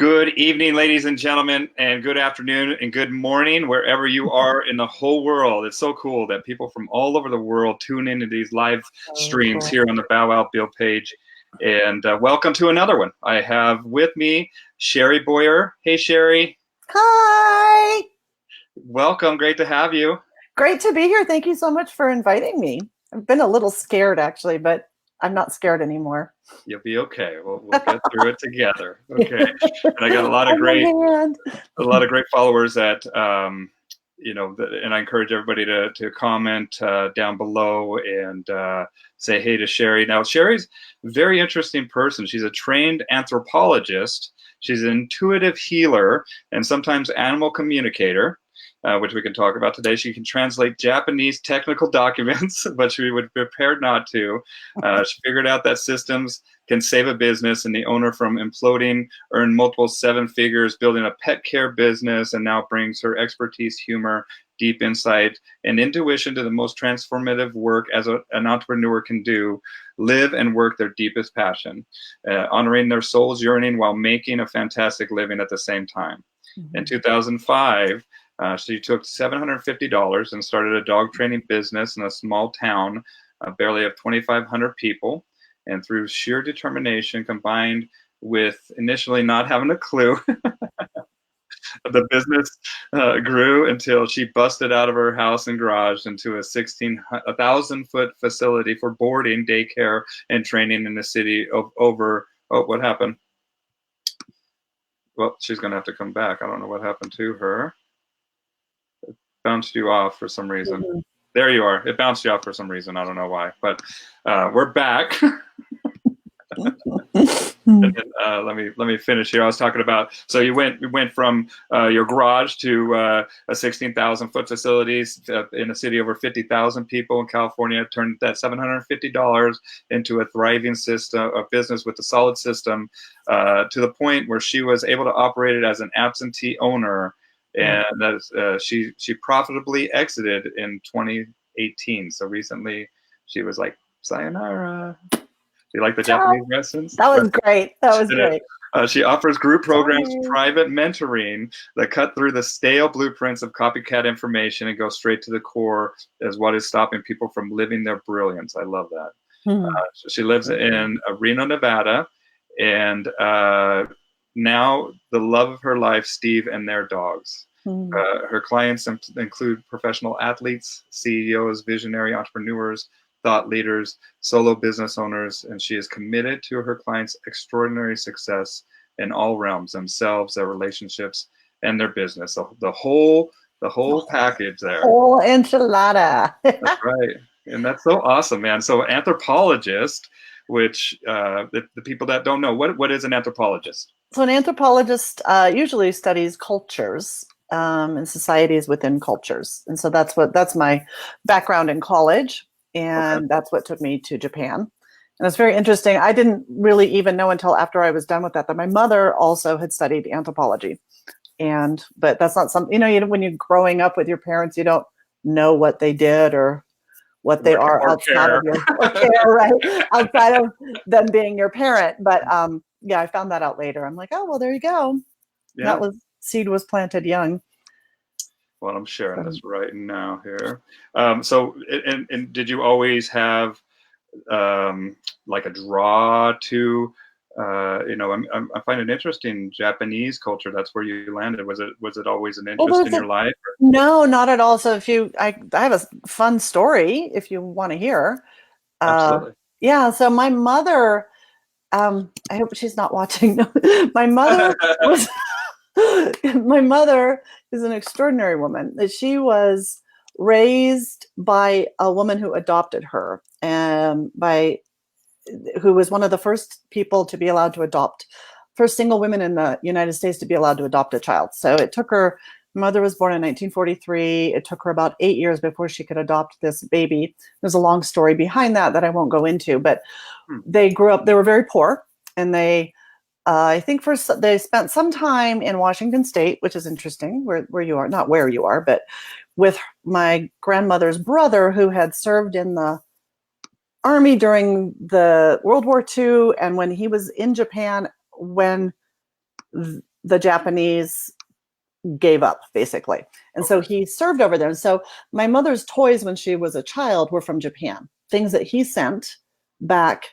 Good evening, ladies and gentlemen, and good afternoon and good morning, wherever you are in the whole world. It's so cool that people from all over the world tune into these live Oh, streams cool. here on the Bow Wow Bill page. And welcome to another one. I have with me Sherry Boyer. Hey, Sherry. Hi. Welcome. Great to have you. Great to be here. Thank you so much for inviting me. I've been a little scared actually, but I'm not scared anymore. You'll be okay. We'll get through it together. Okay. And I got a lot of On my great hand. followers that and I encourage everybody to comment down below and say hey to Sherry. Now, Sherry's a very interesting person. She's a trained anthropologist. She's an intuitive healer and sometimes animal communicator, which we can talk about today. She can translate Japanese technical documents, but she would be prepared not to. She figured out that systems can save a business and the owner from imploding, earn multiple seven figures, building a pet care business, and now brings her expertise, humor, deep insight, and intuition to the most transformative work as an entrepreneur can do: live and work their deepest passion, honoring their soul's yearning while making a fantastic living at the same time. In 2005, she took $750 and started a dog training business in a small town, barely of 2,500 people. And through sheer determination, combined with initially not having a clue, the business grew until she busted out of her house and garage into a 1,000-foot facility for boarding, daycare, and training in the city of over. Oh, what happened? Well, she's going to have to come back. I don't know what happened to her. It bounced you off for some reason. Mm-hmm. There you are. It bounced you off for some reason. I don't know why, but we're back. And then, let me finish here. I was talking about, so you went from your garage to a 16,000-foot facility in a city over 50,000 people in California. Turned that $750 into a thriving system, a business with a solid system, to the point where she was able to operate it as an absentee owner, and that she profitably exited in 2018. So recently, she was like, "Sayonara." Do you like the Japanese lessons? That was great. That was great. She offers group programs, private mentoring that cut through the stale blueprints of copycat information and go straight to the core as what is stopping people from living their brilliance. I love that. She lives in Reno, Nevada, and now the love of her life, Steve and their dogs. Her clients include professional athletes, CEOs, visionary entrepreneurs, thought leaders, solo business owners, and she is committed to her clients' extraordinary success in all realms, themselves, their relationships, and their business. So the whole package there. Whole enchilada. That's right. And that's so awesome, man. So anthropologist, which the people that don't know, what is an anthropologist? So an anthropologist usually studies cultures and societies within cultures. And so that's my background in college. And that's what took me to Japan. And it's very interesting. I didn't really even know until after I was done with that my mother also had studied anthropology. But that's not something, when you're growing up with your parents, you don't know what they did or what they are outside of your care, right? Outside of them being your parent. But I found that out later. I'm like, oh, well, there you go. Yeah. Seed was planted young. Well, I'm sharing this right now here. So, and did you always have like a draw to, I find it interesting, Japanese culture. That's where you landed. Was it always an interest in your life? Or? No, not at all. So I have a fun story if you want to hear. Absolutely. Yeah. So my mother, I hope she's not watching. My mother was. My mother is an extraordinary woman. She was raised by a woman who adopted her, and who was one of the first people to be allowed to adopt, first single women in the United States to be allowed to adopt a child. So it took her. My mother was born in 1943. It took her about 8 years before she could adopt this baby. There's a long story behind that I won't go into, but they grew up. They were very poor, and they. I think they spent some time in Washington State, which is interesting, where you are, not where you are, but with my grandmother's brother who had served in the Army during the World War II. And when he was in Japan, when the Japanese gave up, basically. And so he served over there. And so my mother's toys when she was a child were from Japan, things that he sent back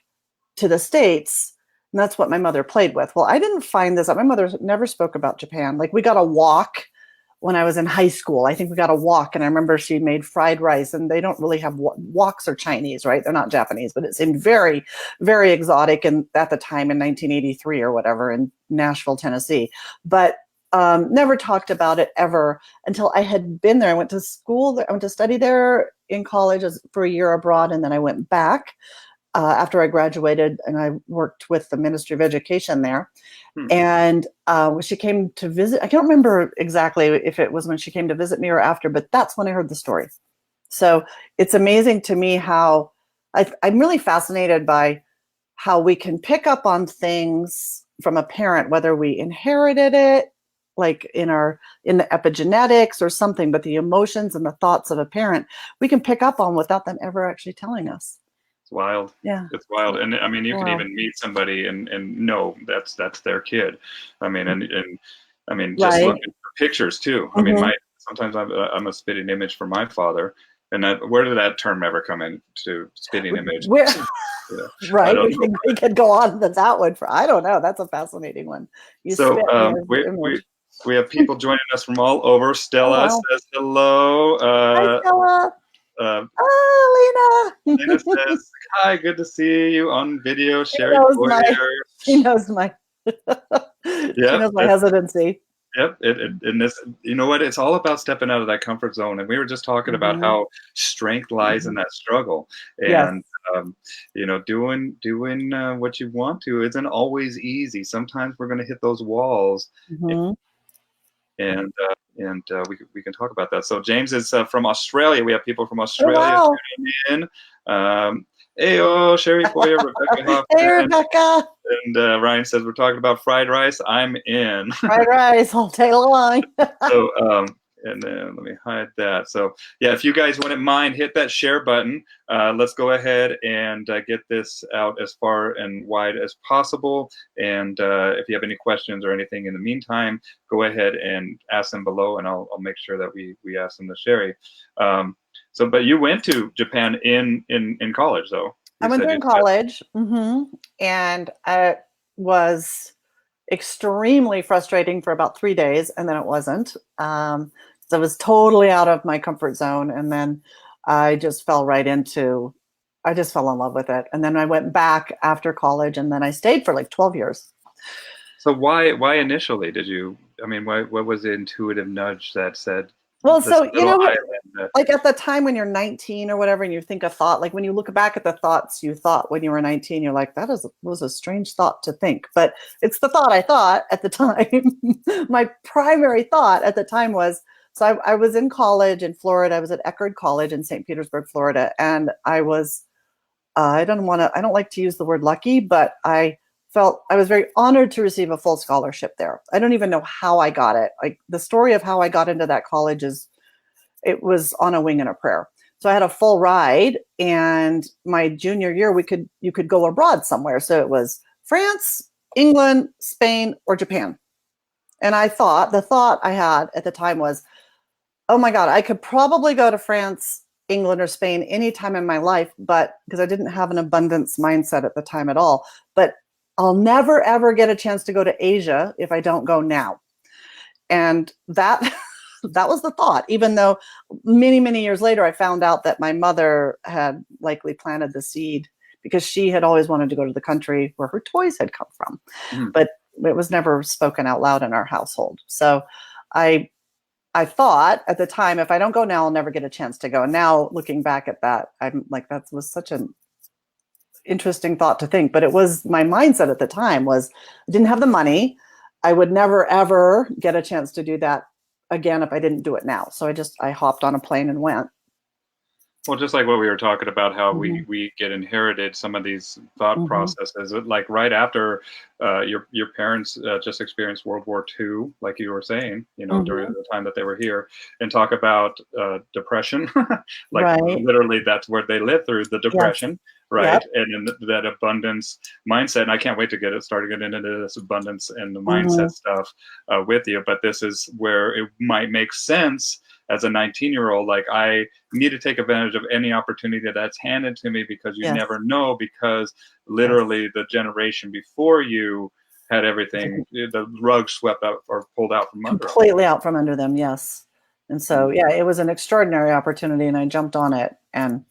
to the States. And that's what my mother played with. Well, I didn't find this out. My mother never spoke about Japan. Like, we got a wok when I was in high school. I think we got a wok, and I remember she made fried rice, and they don't really have woks are Chinese, right? They're not Japanese, but it seemed very, very exotic. And at the time in 1983 or whatever in Nashville, Tennessee, but never talked about it ever until I had been there. I went to school. I went to study there in college for a year abroad, and then I went back after I graduated, and I worked with the Ministry of Education there. And when she came to visit, I can't remember exactly if it was when she came to visit me or after, but that's when I heard the story. So it's amazing to me how I'm really fascinated by how we can pick up on things from a parent, whether we inherited it, like in the epigenetics or something, but the emotions and the thoughts of a parent, we can pick up on without them ever actually telling us. It's wild. Yeah. It's wild. And I mean, you Wow. can even meet somebody and know that's their kid. I mean, and I mean, just Right. looking for pictures too. I mean, sometimes I'm a spitting image for my father. And where did that term ever come into spitting image? Right. We could go on to that one I don't know. That's a fascinating one. We have people joining us from all over. Stella says hello. Hi, Stella. Lena. Lena says, hi, good to see you on video. Sherry Boyer. She knows my hesitancy. Yep. And this, you know what? It's all about stepping out of that comfort zone. And we were just talking about how strength lies in that struggle. And, you know, doing what you want to isn't always easy. Sometimes we're going to hit those walls. And we can talk about that. So James is from Australia. We have people from Australia tuning in. Heyo, Sherry Boyer, Rebecca Hoffman. Hey, Rebecca. And Ryan says, we're talking about fried rice. I'm in. Fried rice all day long. So, and then let me hide that. So, yeah, if you guys wouldn't mind, hit that share button. Let's go ahead and get this out as far and wide as possible. And if you have any questions or anything in the meantime, go ahead and ask them below, and I'll make sure that we ask them to Sherry. But you went to Japan in college, though. I went there in college, and it was extremely frustrating for about 3 days, and then it wasn't. So I was totally out of my comfort zone, and then I just fell in love with it. And then I went back after college, and then I stayed for like 12 years. So why initially did you? I mean, what was the intuitive nudge that said? Well, so you know, like at the time when you're 19 or whatever, and you think a thought, like when you look back at the thoughts you thought when you were 19, you're like, that was a strange thought to think. But it's the thought I thought at the time. My primary thought at the time was, so I was in college in Florida. I was at Eckerd College in St. Petersburg, Florida, and I was, I don't like to use the word lucky, but I felt I was very honored to receive a full scholarship there. I don't even know how I got it. Like, the story of how I got into that college it was on a wing and a prayer. So I had a full ride, and my junior year, you could go abroad somewhere. So it was France, England, Spain, or Japan. And the thought I had at the time was, oh my God, I could probably go to France, England, or Spain anytime in my life, but because I didn't have an abundance mindset at the time at all, but I'll never, ever get a chance to go to Asia if I don't go now. And that was the thought, even though many, many years later, I found out that my mother had likely planted the seed because she had always wanted to go to the country where her toys had come from. But it was never spoken out loud in our household. So I thought at the time, if I don't go now, I'll never get a chance to go. And now looking back at that, I'm like, that was such an interesting thought to think. But it was my mindset at the time was I didn't have the money. I would never, ever get a chance to do that again if I didn't do it now. So I hopped on a plane and went. Well, just like what we were talking about, how we get inherited some of these thought processes. Like right after your parents just experienced World War II, like you were saying, you know, during the time that they were here, and talk about depression. Literally, that's where they lived through the depression. right? Yep. And in that abundance mindset, and I can't wait to get it started getting into this abundance and the Hmm. mindset stuff with you. But this is where it might make sense as a 19-year-old. Like, I need to take advantage of any opportunity that's handed to me, because you Yes. never know, because Yes. literally the generation before you had everything, the rug swept out or pulled out from under them. Completely out from under them. Yes. And so, And yeah, it was an extraordinary opportunity, and I jumped on it. And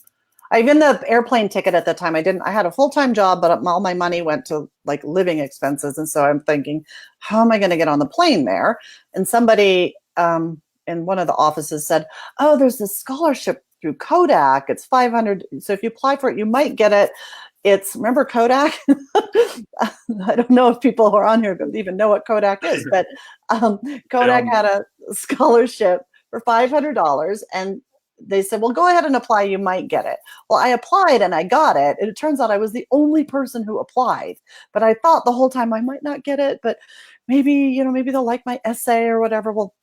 I even the airplane ticket at the time, I had a full-time job, but all my money went to like living expenses. And so I'm thinking, how am I going to get on the plane there? And somebody in one of the offices said, oh, there's this scholarship through Kodak. It's 500. So if you apply for it, you might get it. It's, remember Kodak? I don't know if people who are on here even know what Kodak is, but Kodak had a scholarship for $500, and they said, well, go ahead and apply. You might get it. Well, I applied and I got it. And it turns out I was the only person who applied. But I thought the whole time I might not get it, but maybe, maybe they'll like my essay or whatever. Well,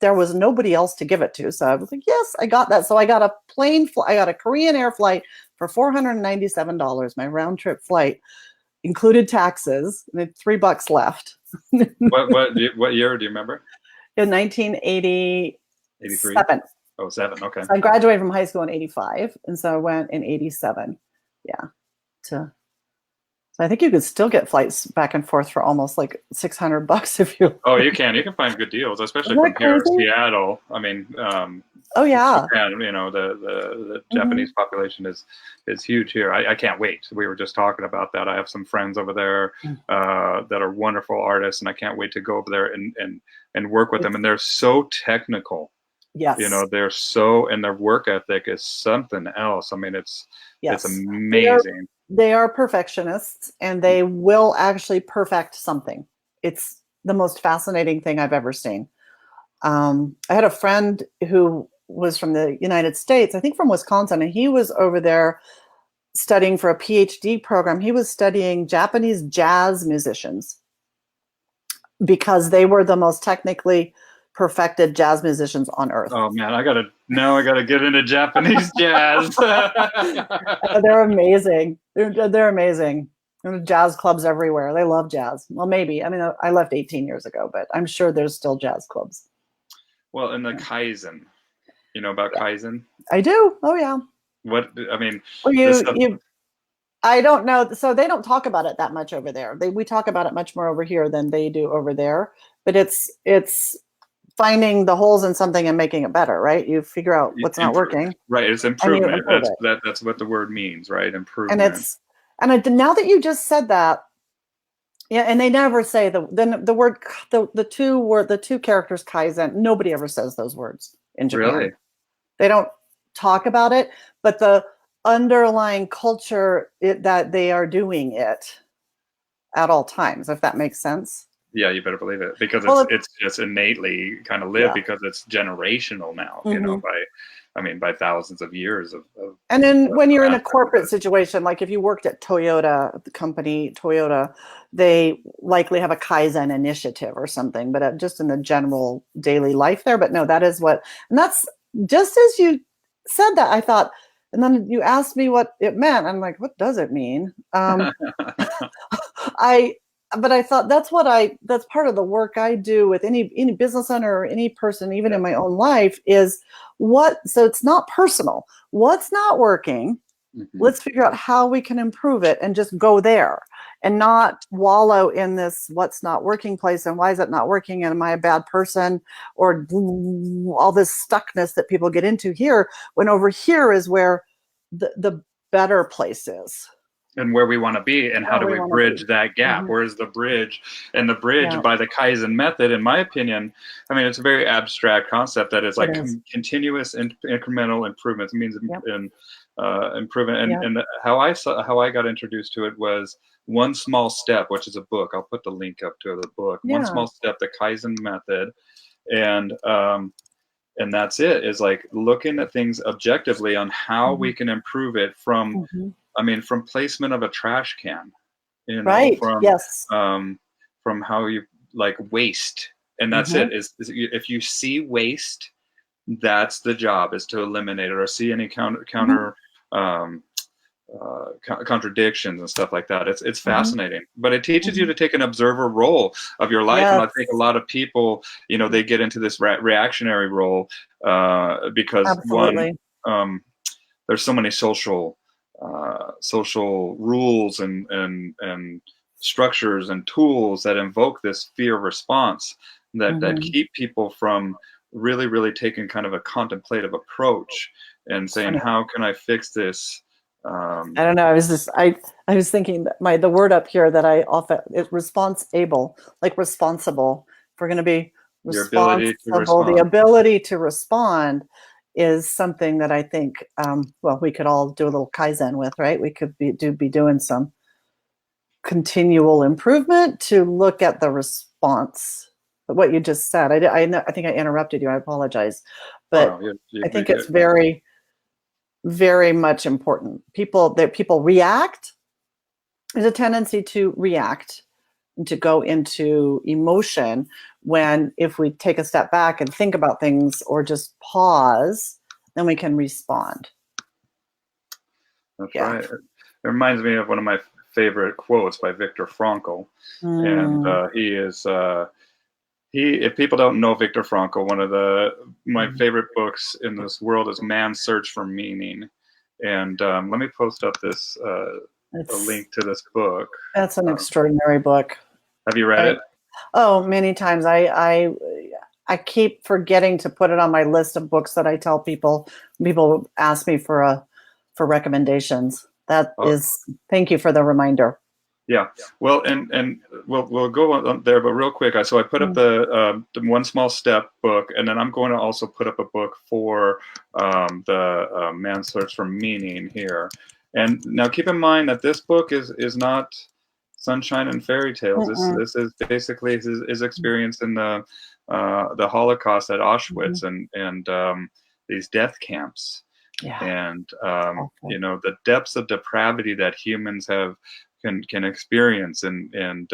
there was nobody else to give it to. So I was like, yes, I got that. So I got I got a Korean Air flight for $497, my round trip flight, included taxes, and had $3 left. what year do you remember? In 1987. 83? Oh, 7. Okay. So I graduated from high school in 85, and so I went in 87. Yeah. So I think you could still get flights back and forth for almost like $600 if you. Oh, you can. You can find good deals, especially Isn't from that here, crazy? Seattle. I mean, Oh yeah. Japan, the Japanese population is huge here. I can't wait. We were just talking about that. I have some friends over there that are wonderful artists, and I can't wait to go over there and work with them. And they're so technical. Yes. They're so, and their work ethic is something else. I mean, it's amazing. They are perfectionists, and they will actually perfect something. It's the most fascinating thing I've ever seen. I had a friend who was from the United States, I think from Wisconsin, and he was over there studying for a PhD program. He was studying Japanese jazz musicians because they were the most technically perfected jazz musicians on earth. Oh man, I gotta get into Japanese jazz. They're amazing. They're amazing. There are jazz clubs everywhere. They love jazz. Well, maybe. I mean, I left 18 years ago, but I'm sure there's still jazz clubs. Well, and the Kaizen, you know about Kaizen? I do. Oh yeah. What, I mean, well, I don't know. So they don't talk about it that much over there. We talk about it much more over here than they do over there. But it's finding the holes in something and making it better, right? You figure out what's not working. Right. It's improvement. That's what the word means, right? Improvement. Now that you just said that, yeah, and they never say the word, the two characters Kaizen. Nobody ever says those words in Japan. Really? They don't talk about it, but the underlying culture that they are doing it at all times, if that makes sense. Yeah, you better believe it, because it's just innately kind of lived, because it's generational now, by thousands of years of and then when you're in a corporate situation, like if you worked at Toyota, the company Toyota, they likely have a Kaizen initiative or something, but just in the general daily life there. But no, that is and that's just as you said that, I thought, and then you asked me what it meant. I'm like, what does it mean? But I thought that's part of the work I do with any business owner or any person, even in my own life, is so it's not personal. What's not working? Mm-hmm. Let's figure out how we can improve it and just go there and not wallow in this what's not working place and why is it not working and am I a bad person or all this stuckness that people get into here, when over here is where the better place is. And where we want to be, and how do we bridge that gap? Mm-hmm. Where's the bridge? And the bridge by the Kaizen method, in my opinion, I mean, it's a very abstract concept that is like continuous incremental improvements. It means improvement. And how I got introduced to it was One Small Step, which is a book. I'll put the link up to the book. One Small Step, the Kaizen method, and that's it. Is like looking at things objectively on how we can improve it from. Mm-hmm. I mean, from placement of a trash can, from how you like waste, and that's it. Is if you see waste, that's the job, is to eliminate it, or see any counter contradictions and stuff like that. It's Mhm. fascinating, but it teaches you Mhm. to take an observer role of your life. And Yes, I think a lot of people, they get into this reactionary role because one, absolutely. um, there's so many social rules and structures and tools that invoke this fear response that Mhm. keep people from really taking kind of a contemplative approach and It's saying, funny. how can I fix this? I don't know. I was thinking that the word up here that I often is responsible, like responsible. If we're going to be Your ability to responsible, the respond. ability to respond is something that I think, well, we could all do a little Kaizen with, right? We could be doing some continual improvement to look at the response. But what you just said, I think I interrupted you. I apologize, Oh but no, you I can be think it's good. very much important. People react. There's a tendency to react and to go into emotion when, if we take a step back and think about things or just pause, then we can respond. That's Yeah. right. It reminds me of one of my favorite quotes by Viktor Frankl, and Mm. he is he. If people don't know Viktor Frankl, one of my favorite books in this world is Man's Search for Meaning, and let me post up this a It's link to this book. That's an Uh, extraordinary book. have you read I it? Oh, many times. I keep forgetting to put it on my list of books that I tell people. People ask me for recommendations. That Oh, is, thank you for the reminder. yeah. Well, and we'll go on there, but real quick, so I put up Mm. the One Small Step book, and then I'm going to also put up a book for the Man's Search for Meaning here. And now keep in mind that this book is not sunshine and fairy tales. This Mm-mm. this is basically his experience in the Holocaust at Auschwitz Mhm. and these death camps, Yeah, and awful. the depths of depravity that humans can experience, and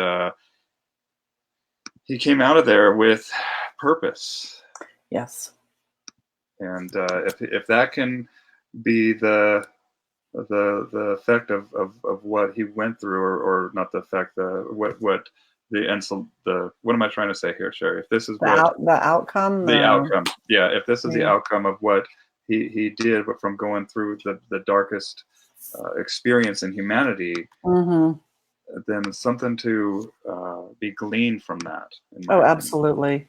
he came out of there with purpose. Yes. And if that can be the effect of what he went through, or not the effect, what the and so the what am I trying to say here, Sherry? If this is what The outcome, the outcome, yeah, if this is the yeah. outcome of what he did, but from going through the darkest experience in humanity, Hmm. then something to be gleaned from that, in my Oh, opinion. absolutely.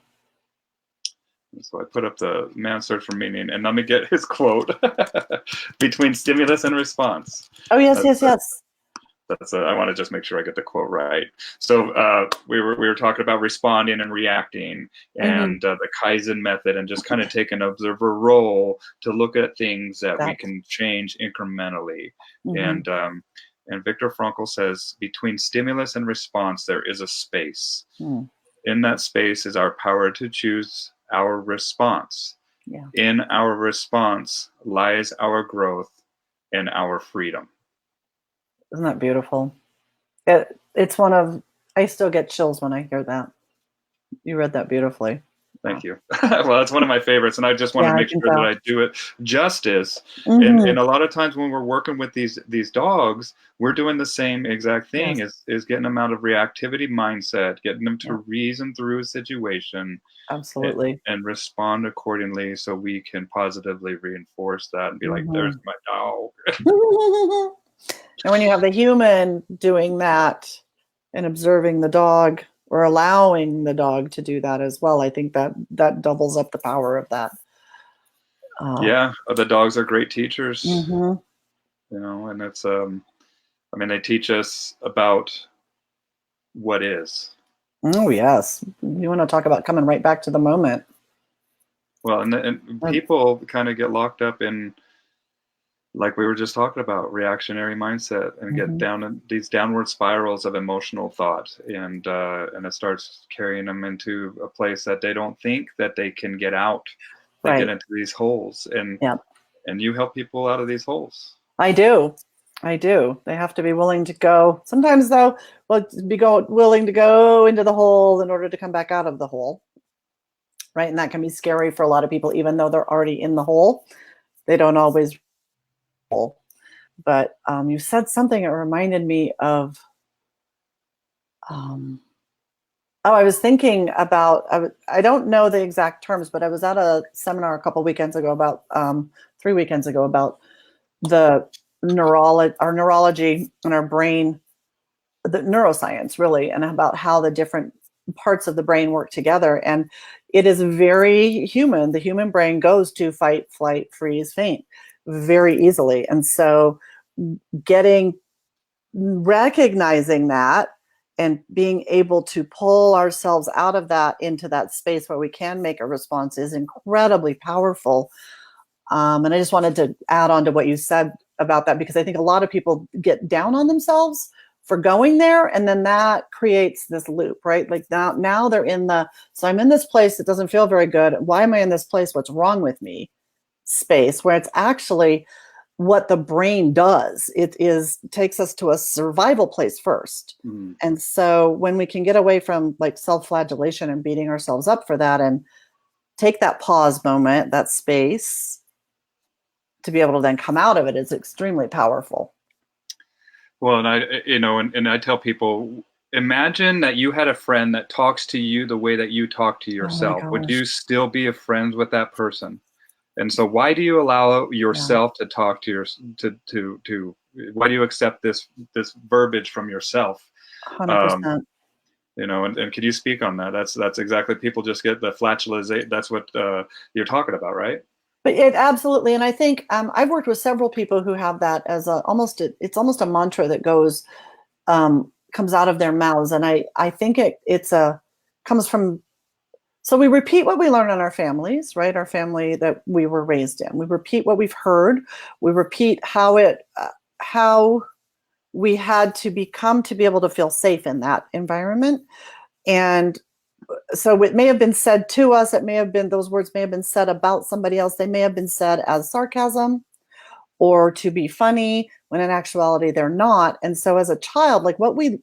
And so I put up the Man's Search for Meaning, and let me get his quote: "Between stimulus and response." Oh, yes, That's yes, yes. I want to just make sure I get the quote right. So we were talking about responding and reacting, Hmm. and the Kaizen method, and just kind of take an observer role to look at things that we That. can change incrementally. Hmm. And Viktor Frankl says, between stimulus and response, there is a space. Mm. In that space is our power to choose our response. Yeah. In our response lies our growth and our freedom. Isn't that beautiful? It's one of, I still get chills when I hear that. You read that beautifully. Thank you. Well, it's one of my favorites, and I just want to Yeah, I make can sure that tell. I do it justice. And Hmm. a lot of times when we're working with these dogs, we're doing the same exact thing: Yes. is getting them out of reactivity mindset, getting them Yeah, to reason through a situation and, absolutely. and respond accordingly, so we can positively reinforce that and be like, "There's Hmm. my dog." And when you have the human doing that and observing the dog, or allowing the dog to do that as well, I think that doubles up the power of that. Yeah, the dogs are great teachers, Mhm. and it's I mean, they teach us about what is. Oh, yes. You want to talk about coming right back to the moment. Well, and Uh, people kind of get locked up in, like we were just talking about, reactionary mindset, and get mhm. down in these downward spirals of emotional thought, and it starts carrying them into a place that they don't think that they can get out. They get Right. into these holes, and Yeah. and you help people out of these holes. I do. I do. They have to be willing to go. Sometimes, though, well, willing to go into the hole in order to come back out of the hole, right? And that can be scary for a lot of people, even though they're already in the hole. They don't always roll. But you said something that reminded me of, I was thinking about, I don't know the exact terms, but I was at a seminar a couple weekends ago about, 3 weekends ago, about the our neurology and our brain, the neuroscience really, and about how the different parts of the brain work together. And it is very human. The human brain goes to fight, flight, freeze, faint very easily. And so recognizing that and being able to pull ourselves out of that into that space where we can make a response is incredibly powerful. And I just wanted to add on to what you said about that, because I think a lot of people get down on themselves for going there, and then that creates this loop, right? Like now they're so I'm in this place that doesn't feel very good. Why am I in this place? What's wrong with me? Space where it's actually what the brain does. It takes us to a survival place first. Mm. And so when we can get away from like self-flagellation and beating ourselves up for that, and take that pause moment, that space, to be able to then come out of it, is extremely powerful. Well, and I tell people, imagine that you had a friend that talks to you the way that you talk to yourself. Oh, would you still be friends with that person? And so why do you allow yourself to talk to why do you accept this verbiage from yourself? 100%. And could you speak on that? That's exactly, people just get the flatulization. That's what you're talking about, right? But it absolutely, and I think I've worked with several people who have that as it's almost a mantra that comes out of their mouths, and I think it comes from. So we repeat what we learn in our families, right? Our family that we were raised in. We repeat what we've heard. We repeat how we had to become to be able to feel safe in that environment, and so it may have been said to us, those words may have been said about somebody else. They may have been said as sarcasm or to be funny, when in actuality they're not. And so as a child, like what we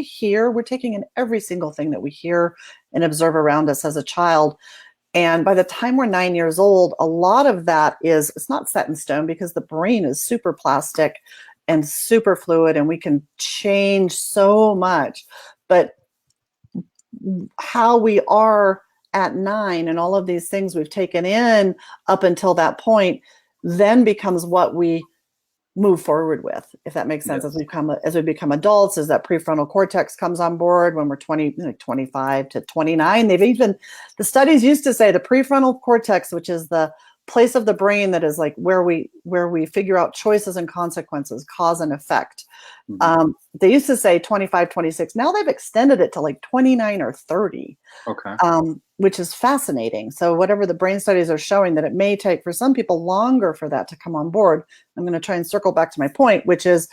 hear, we're taking in every single thing that we hear and observe around us as a child. And by the time we're 9 years old, a lot of that it's not set in stone, because the brain is super plastic and super fluid, and we can change so much. But how we are at 9 and all of these things we've taken in up until that point then becomes what we move forward with, if that makes sense. Yes. As we become adults, as that prefrontal cortex comes on board when we're 25 to 29. The studies used to say the prefrontal cortex, which is the place of the brain that is like where we figure out choices and consequences, cause and effect. Mm-hmm. They used to say 25, 26. Now they've extended it to like 29 or 30. Okay. Which is fascinating. So whatever the brain studies are showing, that it may take for some people longer for that to come on board. I'm going to try and circle back to my point, which is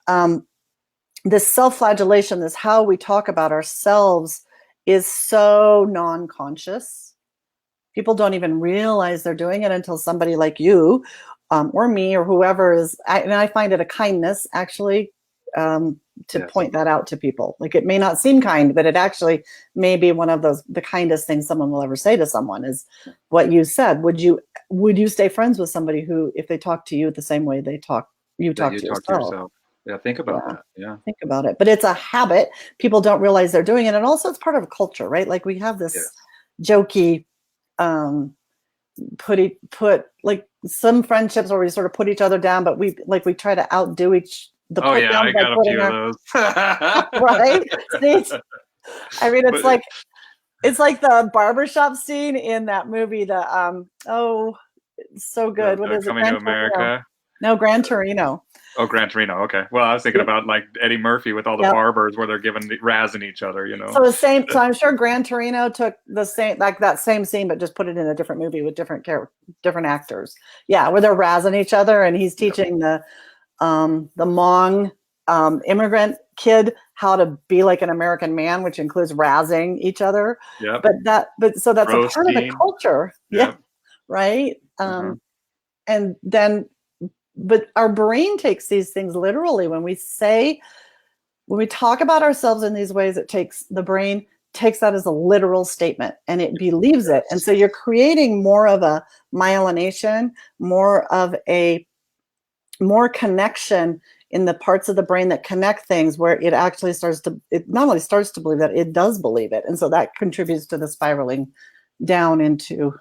this self-flagellation, this how we talk about ourselves, is so non-conscious. People don't even realize they're doing it until somebody like you or me or whoever is, and I find it a kindness actually to yes. point that out to people. Like, it may not seem kind, but it actually may be one of the kindest things someone will ever say to someone, is what you said. Would you stay friends with somebody who, if they talk to you the same way you talk to yourself? Yeah, think about that. Yeah. Think about it. But it's a habit. People don't realize they're doing it. And also it's part of a culture, right? Like, we have this jokey, put like some friendships where we sort of put each other down, but we try to outdo the oh yeah, I got a few of those. Right? I mean, it's like the barbershop scene in that movie, it's so good. What is it? Coming to America? No, Gran Torino. Oh, Gran Torino. Okay. Well, I was thinking about like Eddie Murphy with all the barbers where they're razzing each other, So I'm sure Gran Torino took the same, like that same scene, but just put it in a different movie with different actors. Yeah, where they're razzing each other, and he's teaching the Hmong immigrant kid how to be like an American man, which includes razzing each other. Yeah. So that's a part of the culture. Yep. Yeah. Right. And then. But our brain takes these things literally. When we talk about ourselves in these ways, the brain takes that as a literal statement, and it believes it. And so you're creating more of a myelination, more of a more connection in the parts of the brain that connect things, where it actually it not only starts to believe that, it does believe it. And so that contributes to the spiraling down into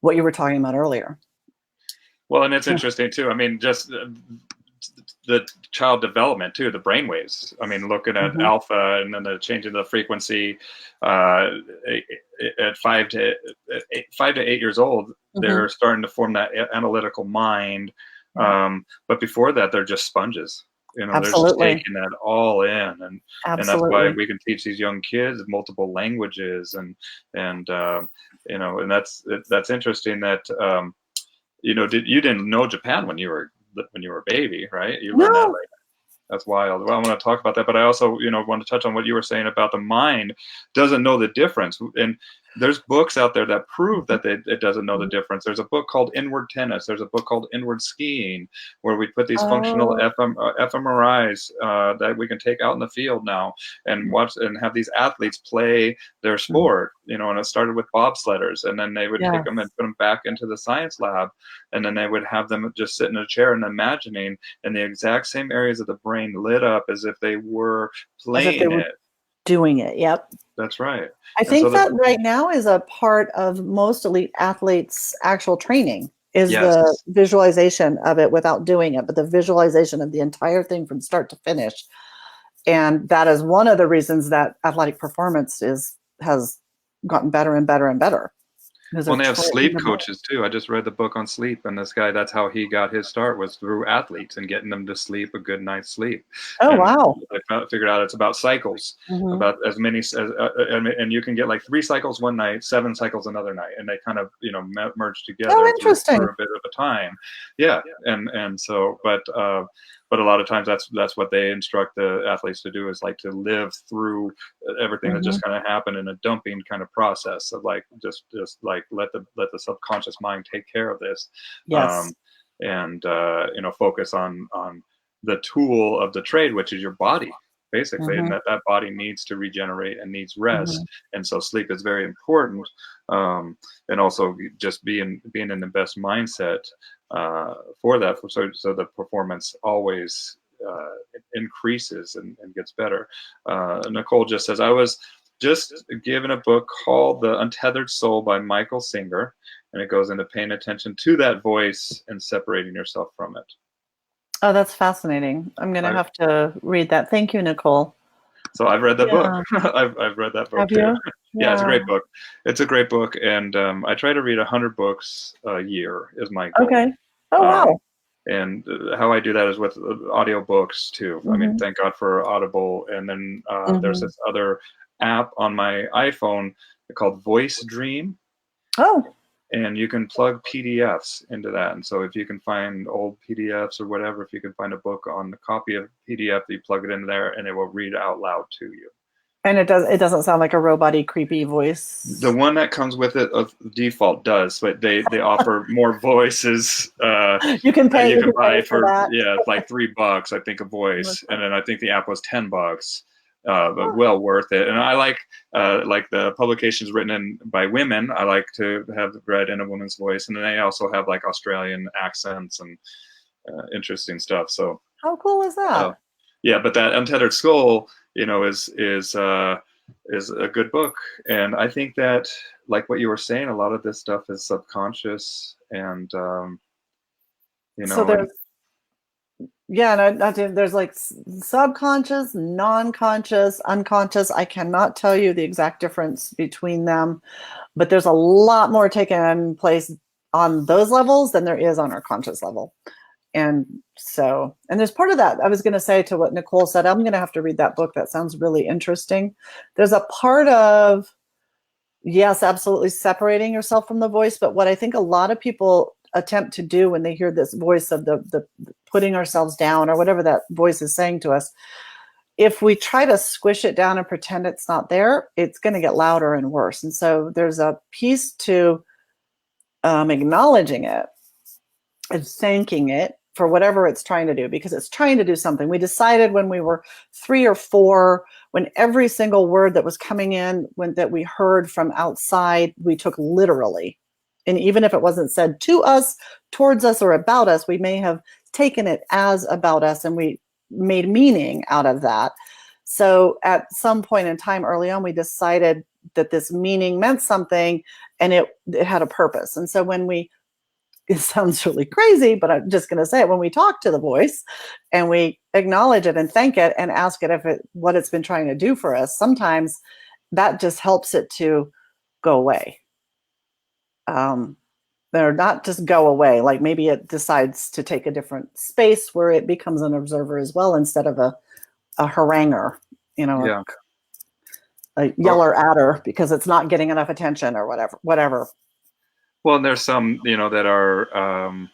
what you were talking about earlier. Well, and it's interesting too. I mean, just the child development too, the brain waves. I mean, looking at alpha and then the change in the frequency at 5 to 8 years old, they're starting to form that analytical mind. But before that, they're just sponges. They're just taking that all in, and that's why we can teach these young kids multiple languages, and that's interesting that you didn't know Japan when you were a baby, right? You learned that later. That's wild. Well, I want to talk about that, but I also, want to touch on what you were saying about the mind doesn't know the difference. And there's books out there that prove that it doesn't know the difference. There's a book called Inward Tennis. There's a book called Inward Skiing, where we put these functional fMRIs that we can take out in the field now and watch and have these athletes play their sport. And it started with bobsledders, and then they would take them and put them back into the science lab, and then they would have them just sit in a chair and imagining, and the exact same areas of the brain lit up as if they were playing it. Doing it. Yep. That's right. I think that right now is a part of most elite athletes' actual training is the visualization of it without doing it, but the visualization of the entire thing from start to finish. And that is one of the reasons that athletic performance has gotten better and better and better. Well, they have sleep coaches too. I just read the book on sleep, and this guy, that's how he got his start, was through athletes and getting them to sleep a good night's sleep. Oh, wow. I figured out it's about cycles, about as many, and you can get like 3 cycles one night, 7 cycles another night, and they kind of, merge together for a bit of a time. Yeah. And so, but a lot of times that's what they instruct the athletes to do, is like to live through everything that just kind of happened in a dumping kind of process of like, just like let the subconscious mind take care of this. And focus on the tool of the trade, which is your body, basically, and that body needs to regenerate and needs rest. And so sleep is very important. And also just being in the best mindset for that, so the performance always increases and gets better. Nicole just says, I was just given a book called The Untethered Soul by Michael Singer, and it goes into paying attention to that voice and separating yourself from it. Oh, that's fascinating. I'm going to have to read that. Thank you, Nicole. So I've read that book. I've read that book. Have too. You? Yeah, it's a great book. It's a great book, and I try to read 100 books a year is my goal. Okay. Oh, wow. And how I do that is with audiobooks too. I mean, thank God for Audible. And then there's this other app on my iPhone called Voice Dream. Oh. And you can plug PDFs into that. And so if you can find old PDFs or whatever, if you can find a book on the copy of PDF, you plug it in there and it will read out loud to you. And it doesn't sound like a robot-y, creepy voice. The one that comes with it of default does, but they offer more voices. You can pay. You can buy for that. Like $3, I think, a voice, and then I think the app was $10. But well worth it. And I like the publications written by women. I like to have read in a woman's voice, and then they also have like Australian accents and interesting stuff. So how cool is that? But that Untethered Soul, is a good book. And I think that, like what you were saying, a lot of this stuff is subconscious, and So there's there's like subconscious, non-conscious, unconscious. I cannot tell you the exact difference between them, but there's a lot more taking place on those levels than there is on our conscious level. And there's part of that. I was going to say to what Nicole said, I'm going to have to read that book. That sounds really interesting. There's a part of, yes, absolutely separating yourself from the voice. But what I think a lot of people attempt to do when they hear this voice of the putting ourselves down or whatever that voice is saying to us, if we try to squish it down and pretend it's not there, it's going to get louder and worse. And so there's a piece to acknowledging it and thanking it for whatever it's trying to do, because it's trying to do something. We decided when we were 3 or 4, when every single word that was coming in, that we heard from outside, we took literally. And even if it wasn't said to us, towards us, or about us, we may have taken it as about us, and we made meaning out of that. So at some point in time early on, we decided that this meaning meant something, and it had a purpose. And so when we, it sounds really crazy, but I'm just going to say it, when we talk to the voice and we acknowledge it and thank it and ask it if what it's been trying to do for us, sometimes that just helps it to go away. They're not just go away, like maybe it decides to take a different space where it becomes an observer as well, instead of a haranguer, Yeah. a yeller at her because it's not getting enough attention or whatever. Well, and there's some, that are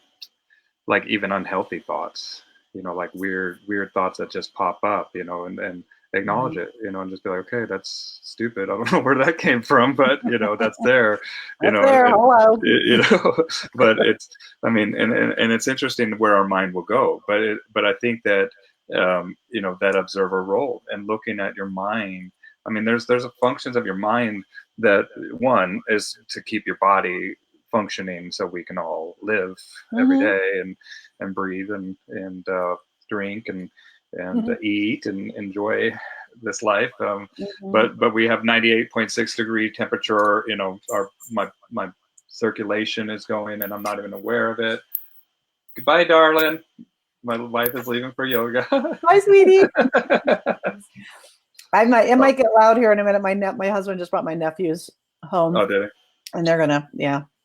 like even unhealthy thoughts, like weird thoughts that just pop up, and acknowledge it, and just be like, okay, that's stupid. I don't know where that came from, but that's there, Hello. but it's, I mean, and it's interesting where our mind will go, but I think that, that observer role and looking at your mind, I mean, there's functions of your mind that one is to keep your body functioning so we can all live every day and breathe and drink and eat and enjoy this life. But we have 98.6 degree temperature. My circulation is going, and I'm not even aware of it. Goodbye, darling. My wife is leaving for yoga. Bye, sweetie. It might get loud here in a minute. My husband just brought my nephews home. Oh, did he? And they're gonna,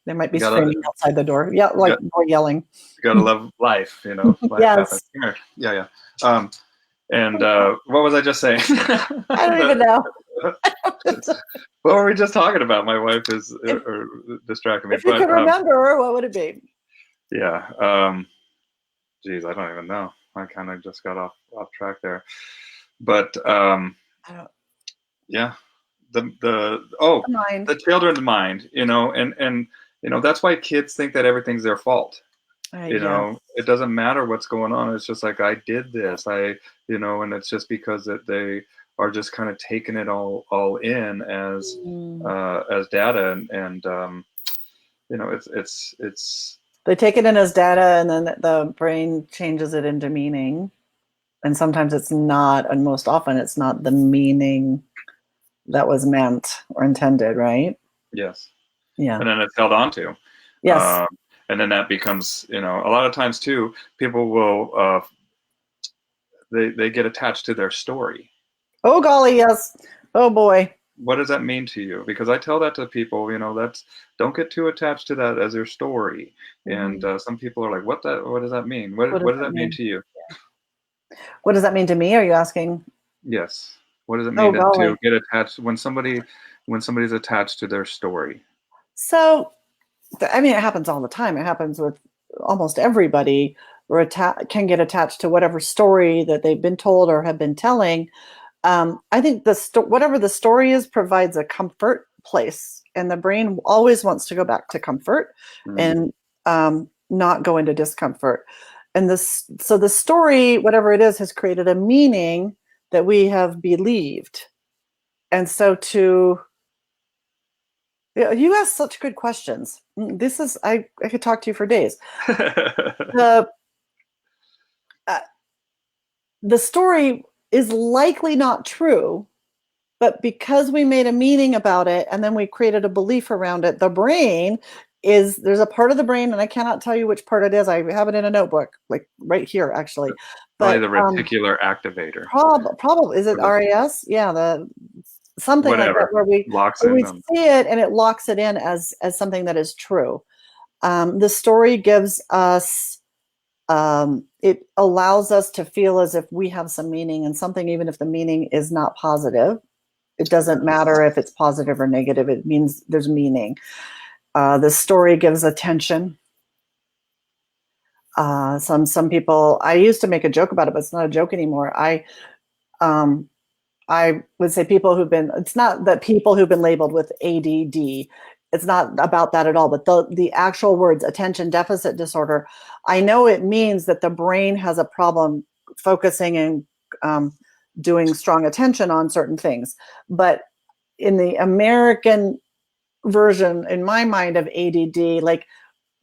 they might be screaming outside the door. Yeah, like more yelling. You gotta love life, Life yes. Yeah. And what was I just saying? I don't even know. What were we just talking about? My wife is distracting me. If you could remember, what would it be? Yeah. Geez, I don't even know. I kind of just got off track there. But yeah, the children's mind, and that's why kids think that everything's their fault. It doesn't matter what's going on. It's just like, I did this, and it's just because that they are just kind of taking it all in as data, and it's they take it in as data, and then the brain changes it into meaning. And sometimes it's not, and most often it's not the meaning that was meant or intended, right? Yes. Yeah. And then it's held on to. Yes. And then that becomes, a lot of times too, people will, they get attached to their story. Oh, golly, yes. Oh, boy. What does that mean to you? Because I tell that to people, don't get too attached to that as your story. And some people are like, what does that mean? What does that mean to you? What does that mean to me? Are you asking? Yes. What does it mean to get attached when somebody's attached to their story? So, I mean, it happens all the time. It happens with almost everybody, or can get attached to whatever story that they've been told or have been telling. I think whatever the story is provides a comfort place, and the brain always wants to go back to comfort and not go into discomfort. And so the story, whatever it is, has created a meaning that we have believed. And so you ask such good questions. This is, I could talk to you for days. The story is likely not true, but because we made a meaning about it and then we created a belief around it, the brain there's a part of the brain, and I cannot tell you which part it is. I have it in a notebook, like right here, actually. Probably the reticular activator. Probably. Is it RAS? Yeah, something whatever, like that, where we see it and it locks it in as something that is true. The story gives us, it allows us to feel as if we have some meaning in something, even if the meaning is not positive. It doesn't matter if it's positive or negative. It means there's meaning. The story gives attention. Some people, I used to make a joke about it, but it's not a joke anymore. I would say it's not that people who've been labeled with ADD, it's not about that at all, but the actual words, attention deficit disorder, I know it means that the brain has a problem focusing and doing strong attention on certain things. But in the American version in my mind of ADD. Like,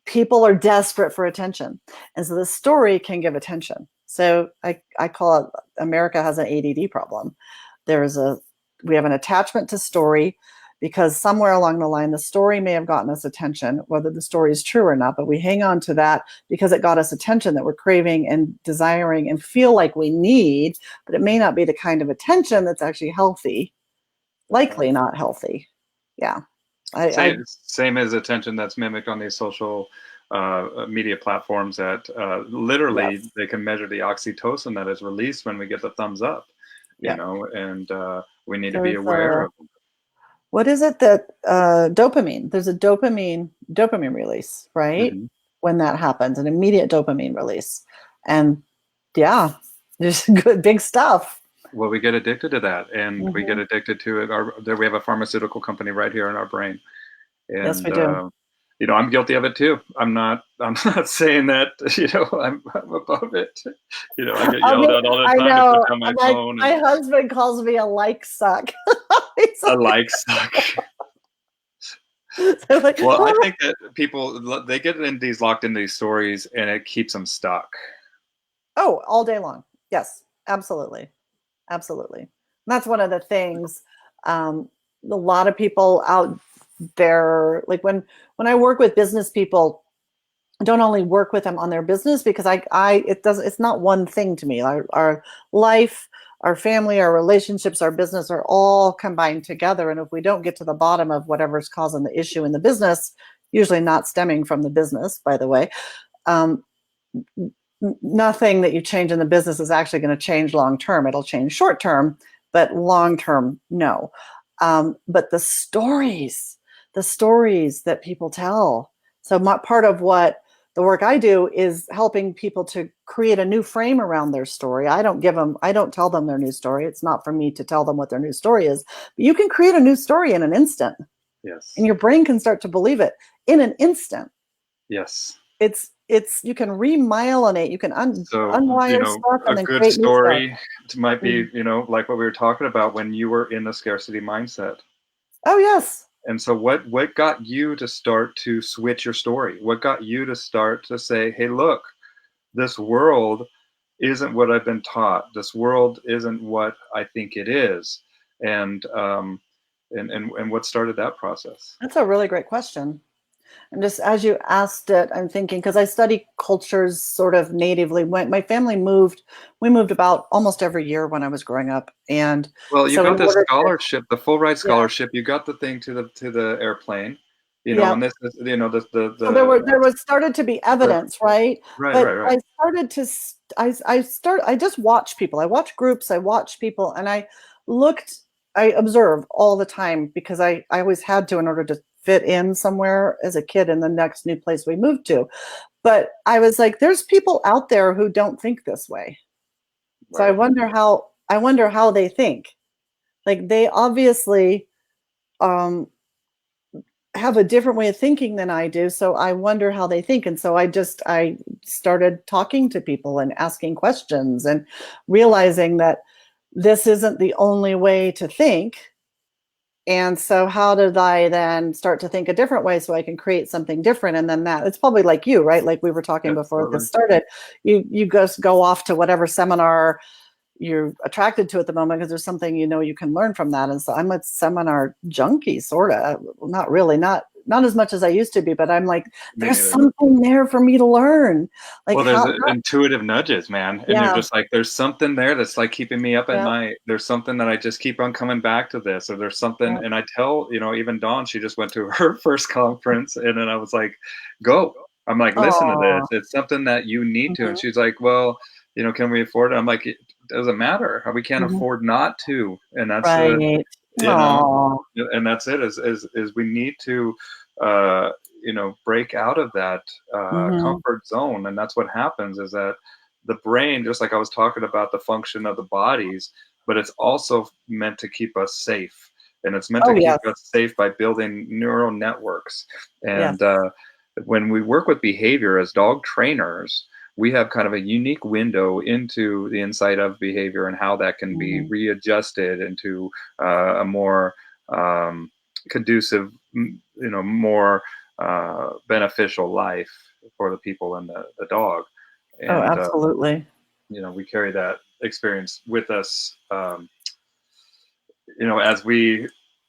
people are desperate for attention. And so the story can give attention. So I call it America has an ADD problem. We have an attachment to story because somewhere along the line, the story may have gotten us attention, whether the story is true or not, but we hang on to that because it got us attention that we're craving and desiring and feel like we need, but it may not be the kind of attention that's actually healthy, likely not healthy. Yeah. Same as attention that's mimicked on these social media platforms that literally Yes. they can measure the oxytocin that is released when we get the thumbs up, you Yeah. know, and we need to be aware of it. What is it that dopamine? There's a dopamine release, right? Mhm. When that happens, an immediate dopamine release, and yeah, there's good big stuff. Well, we get addicted to that, and we get Mhm. addicted to it. There, we have a pharmaceutical company right here in our brain, Yes, and we do. you know, I'm guilty of it too. I'm not. I'm not saying that. You know, I'm above it. You know, I get yelled at all the I time to put know. down my Like, phone, and my husband calls me a like suck. He's I like, like suck. I'm like, Well, I think that people they get in these locked in these stories, and it keeps them stuck. oh, all day long. Yes, absolutely, absolutely. And that's one of the things. Um, a lot of people out there, like when I work with business people, I don't only work with them on their business because it's not one thing to me. Our life, our family, our relationships, our business are all combined together. And if we don't get to the bottom of whatever's causing the issue in the business, usually not stemming from the business, by the way, um, nothing that you change in the business is actually going to change long term. It'll change short term, but long term, no. But the stories that people tell. So part of what the work I do is helping people to create a new frame around their story. I don't tell them their new story. It's not for me to tell them what their new story is. But you can create a new story in an instant, Yes. and your brain can start to believe it in an instant. Yes. It's you can remyelinate, you can So, you unwire know, stuff a and then good create new stuff. story might be, you know, like what we were talking about when you were in the scarcity mindset. Oh yes. And so what got you to start to switch your story? What got you to start to say, "Hey, look, this world isn't what I've been taught. This world isn't what I think it is." And and what started that process? That's a really great question. And just as you asked it, I'm thinking because I study cultures sort of natively. When my family moved, we moved about almost every year when I was growing up, and Well, you so got in the order to, scholarship, the full ride yeah, scholarship. You got the thing to the airplane, you know, yeah. and this is, you know, So there was started to be the evidence, right? right, But right, right. I started to I just watch people. I watch groups. I watch people, and looked. I observe all the time because I always had to in order to fit in somewhere as a kid in the next new place we moved to. But I was like, there's people out there who don't think this way. So Right. I wonder how they think. Like, they obviously um, have a different way of thinking than I do. So I wonder how they think. And so I started talking to people and asking questions and realizing that this isn't the only way to think. And so how did I then start to think a different way so I can create something different? And then that it's probably like you, right? Like we were talking before Absolutely. this started. You just go off to whatever seminar you're attracted to at the moment because there's something you can learn from that. And so I'm a seminar junkie, sort of. Not really, not as much as I used to be, but I'm like, Me there's neither. something there for me to learn. Like Well, there's how, intuitive nudges, man, and you're yeah, just like, there's something there that's like keeping me up at yeah, night. There's something that I just keep on coming back to this, or there's something, yeah, and I tell, you know, even Dawn, she just went to her first conference, and then I was like, go. I'm like, listen to this. oh, It's something that you need to. And hmm, she's like, well, you know, can we afford it? I'm like, it doesn't matter. We can't hmm, afford not to. And that's right. you know, Oh, and that's it. Is we need to, uh, you know, break out of that hmm, comfort zone, and that's what happens. Is that the brain, just like I was talking about the function of the bodies, but it's also meant to keep us safe, and it's meant to oh keep yes, us safe by building neural networks. yes, And when we work with behavior as dog trainers, we have kind of a unique window into the insight of behavior and how that can be hmm, readjusted into a more conducive more beneficial life for the people and the dog. Oh, And absolutely. we carry that experience with us, as we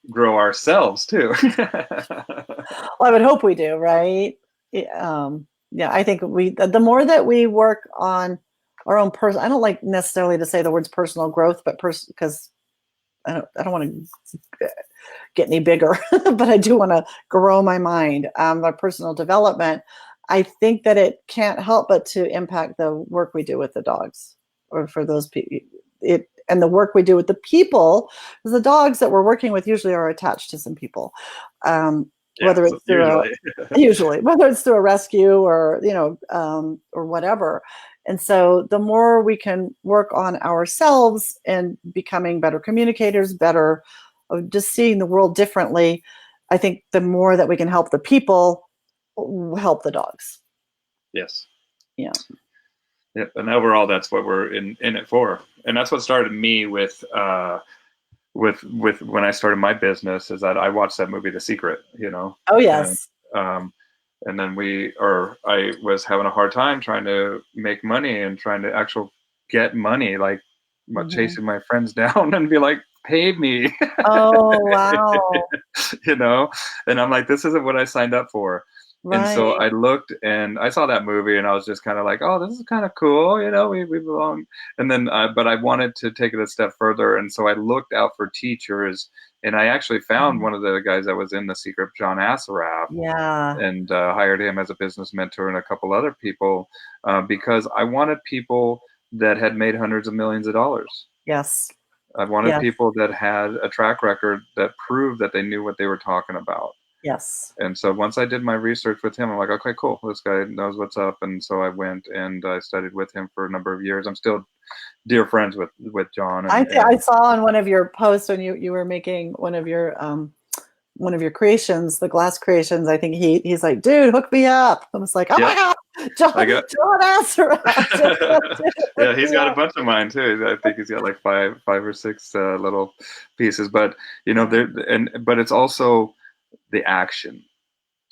grow ourselves too. Well, I would hope we do, right? Yeah, I think the more that we work on our own person, I don't like necessarily to say the words personal growth, but because I don't want to get any bigger, but I do want to grow my mind, my personal development. I think that it can't help but to impact the work we do with the dogs, or for those people, and the work we do with the people, because the dogs that we're working with usually are attached to some people, Yeah, whether so it's through usually. whether it's through a rescue or or whatever. And so the more we can work on ourselves and becoming better communicators, better of just seeing the world differently, I think the more that we can help the people, help the dogs. Yes. Yeah. Yep. And overall, that's what we're in it for. And that's what started me with when I started my business, is that I watched that movie, The Secret, Oh, and, yes. and then I was having a hard time trying to make money and trying to actually get money, like Mhm. chasing my friends down and be like, pay me, Oh, wow. you know? And I'm like, this isn't what I signed up for. And so Right. I looked and I saw that movie and I was just kind of like, oh, this is kind of cool. We belong. And then, but I wanted to take it a step further. And so I looked out for teachers, and I actually found Mhm. one of the guys that was in The Secret, John Assaraf, Yeah. and hired him as a business mentor and a couple other people, because I wanted people that had made hundreds of millions of dollars. Yes. I wanted Yes. people that had a track record that proved that they knew what they were talking about. Yes. And so once I did my research with him, I'm like, okay, cool, this guy knows what's up. And so I went and I studied with him for a number of years. I'm still dear friends with John, I and saw on one of your posts when you were making one of your creations, the glass creations. I think he's like, dude, hook me up. I was like, oh my yep, god, I got. John Asaraf, dude, hook Yeah, he's me got a up. bunch of mine too. I think he's got like five or six little pieces. But Yeah. but it's also the action.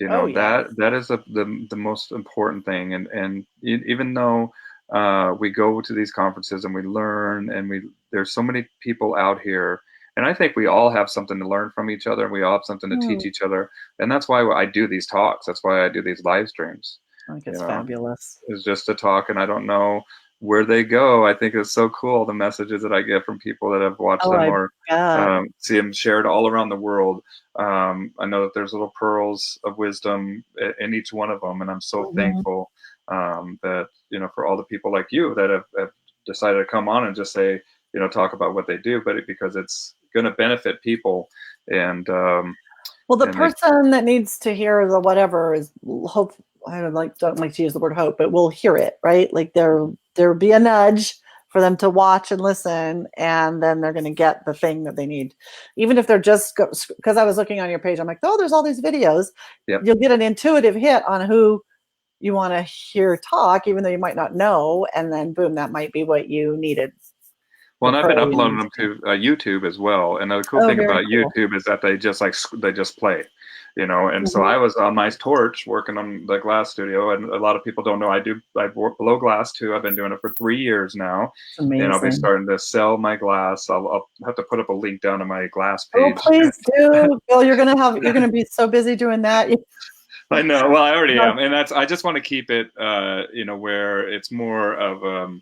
Oh yes. That is the most important thing. And even though we go to these conferences and we learn, and there's so many people out here, and I think we all have something to learn from each other, and we all have something to Hmm. teach each other. And that's why I do these talks. That's why I do these live streams. I think You it's know, fabulous. is just to talk, and I don't know where they go. I think it's so cool, the messages that I get from people that have watched Oh, them, I or bet. see them shared all around the world. I know that there's little pearls of wisdom in each one of them, and I'm so Mhm. thankful that for all the people like you that have decided to come on and just say, talk about what they do, but because it's going to benefit people, and Well, the and they person that needs to hear the whatever is hope. I don't like to use the word hope, but we'll hear it, right? Like there'll be a nudge for them to watch and listen, and then they're going to get the thing that they need. Even if they're just because I was looking on your page, I'm like, oh, there's all these videos. Yep. You'll get an intuitive hit on who you want to hear talk, even though you might not know, and then boom, that might be what you needed, Well, the and I've been pearl you uploading needed them to. to YouTube as well. And the cool Oh, thing very about cool. YouTube is that they just play, And so Mhm. I was on my torch working on the glass studio, and a lot of people don't know I work below glass too. I've been doing it for 3 years now, It's and I'll be amazing. starting to sell my glass. I'll have to put up a link down to my glass Oh, page. please do. Bill, you're gonna be so busy doing that. I know. Well, I already am, and I just want to keep it, where it's more of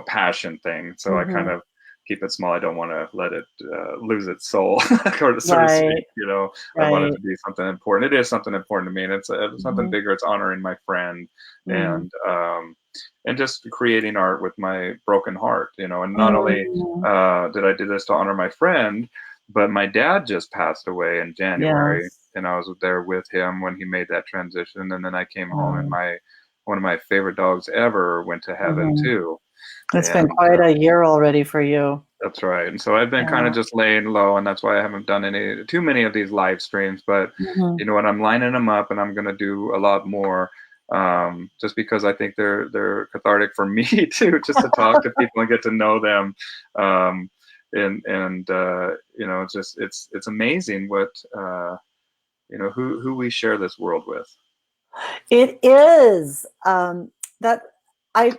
passion thing. So I kind Mhm. of keep it small. I don't want to let it lose its soul, so to speak. Right, I want it right. to be something important. It is something important to me, and it's something Mhm, bigger. It's honoring my friend, mm, and just creating art with my broken heart. And not only mm. did I do this to honor my friend, but my dad just passed away in January, Yes. and I was there with him when he made that transition. And then I came home, and Mm, one of my favorite dogs ever went to heaven mhm. too. It's been And quite a year already for you. that's right. And so I've been kind Yeah. of just laying low, and that's why I haven't done too many of these live streams. But Mhm. you know what? I'm lining them up, and I'm going to do a lot more. Just because I think they're cathartic for me too, just to talk to people and get to know them. And it's amazing what who we share this world with. It is that I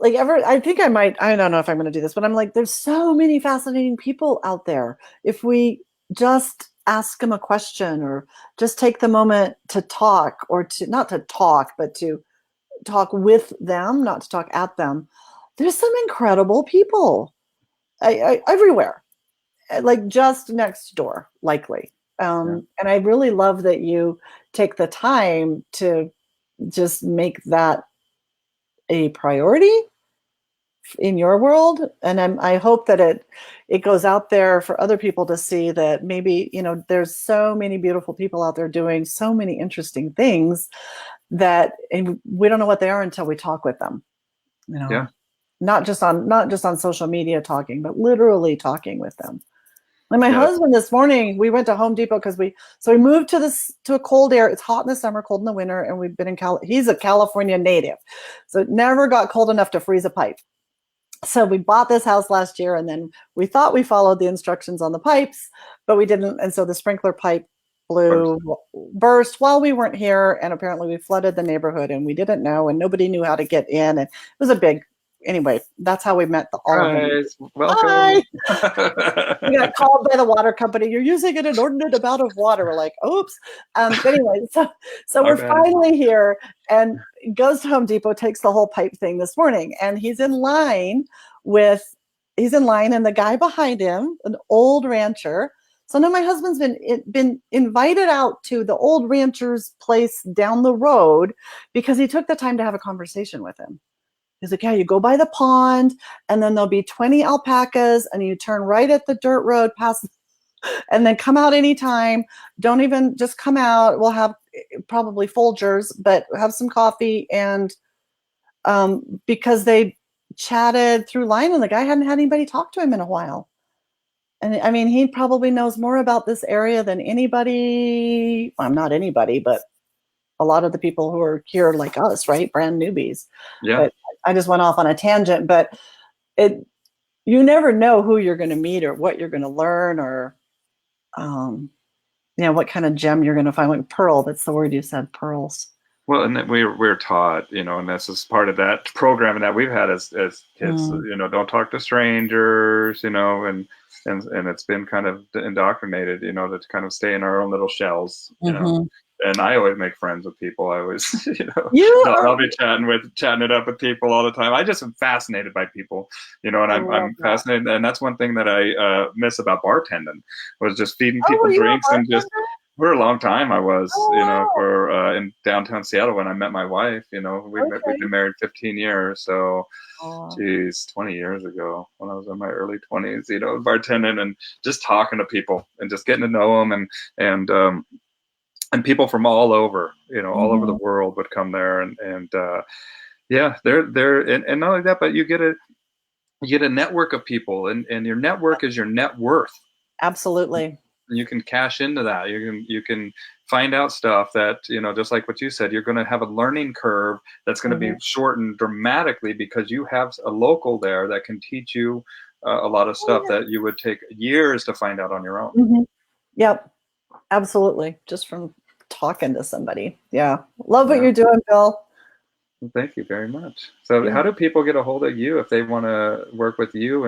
I think I don't know if I'm going to do this, but I'm like, there's so many fascinating people out there. If we just ask them a question or just take the moment to talk, or to not to talk, but to talk with them, not to talk at them. There's some incredible people everywhere, like just next door, likely. And I really love that you take the time to just make that a priority in your world. And I hope that it goes out there for other people to see that maybe, there's so many beautiful people out there doing so many interesting things and we don't know what they are until we talk with them, Yeah. not just on social media talking, but literally talking with them. And my husband this morning, we went to Home Depot because we moved to a cold air. It's hot in the summer, cold in the winter, and we've been he's a California native, so it never got cold enough to freeze a pipe. So we bought this house last year, and then we thought we followed the instructions on the pipes, but we didn't. And so the sprinkler pipe burst while we weren't here, and apparently we flooded the neighborhood, and we didn't know, and nobody knew how to get in, and it was a big. Anyway, that's how we met all of them. Welcome. Hi. We got called by the water company. You're using an inordinate amount of water. We're like, oops. But anyway, so we're finally here, and goes to Home Depot, takes the whole pipe thing this morning, and he's in line, and the guy behind him, an old rancher. So now my husband's been invited out to the old rancher's place down the road because he took the time to have a conversation with him. He's like, yeah, you go by the pond, and then there'll be 20 alpacas, and you turn right at the dirt road past, and then come out anytime. Don't even just come out. We'll have probably Folgers, but have some coffee. And because they chatted through line, and the guy hadn't had anybody talk to him in a while. And I mean, he probably knows more about this area than anybody. Well, not anybody, but a lot of the people who are here like us, right? Brand newbies. Yeah. But I just went off on a tangent, but you never know who you're going to meet or what you're going to learn, or, what kind of gem you're going to find. Like pearl, that's the word you said, pearls. Well, and we're taught, and this is part of that programming that we've had as kids, don't talk to strangers, and it's been kind of indoctrinated, to kind of stay in our own little shells, And I always make friends with people. I always, I'll be chatting it up with people all the time. I just am fascinated by people, and I'm fascinated. And that's one thing that I miss about bartending, was just feeding people drinks and just. For a long time, I was, for in downtown Seattle when I met my wife. We've been married 15 years, so, 20 years ago when I was in my early 20s, bartending and just talking to people and just getting to know them, and people from all over, all over the world would come there, and they're and not only that, but you get a network of people, and your network is your net worth. Absolutely. You can cash into that. You can find out stuff that, just like what you said, you're going to have a learning curve that's going to be shortened dramatically because you have a local there that can teach you a lot of stuff that you would take years to find out on your own. Yep, absolutely. Just from talking to somebody. Yeah. Love what you're doing, Bill. Well, thank you very much. So how do people get a hold of you if they want to work with you?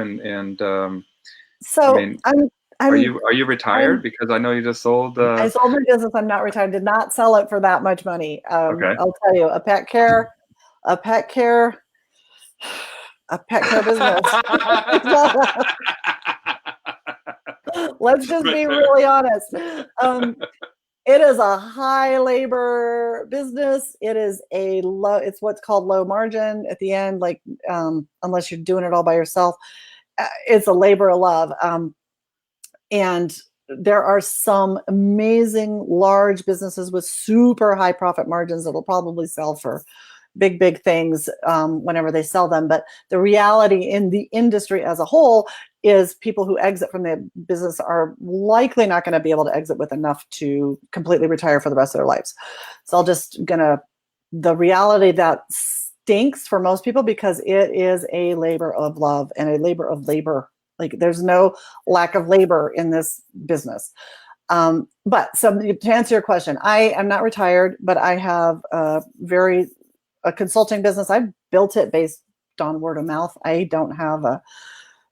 Are you retired? Because I know you just sold. I sold my business. I'm not retired. Did not sell it for that much money. Okay. I'll tell you, a pet care business. Let's just be really honest. It is a high labor business. It is it's what's called low margin at the end, like unless you're doing it all by yourself. It's a labor of love. And there are some amazing large businesses with super high profit margins that will probably sell for big, big things whenever they sell them. But the reality in the industry as a whole is people who exit from the business are likely not going to be able to exit with enough to completely retire for the rest of their lives. So the reality that stinks for most people, because it is a labor of love and a labor of labor. Like there's no lack of labor in this business. But so to answer your question, I am not retired, but I have a consulting business. I built it based on word of mouth. I don't have a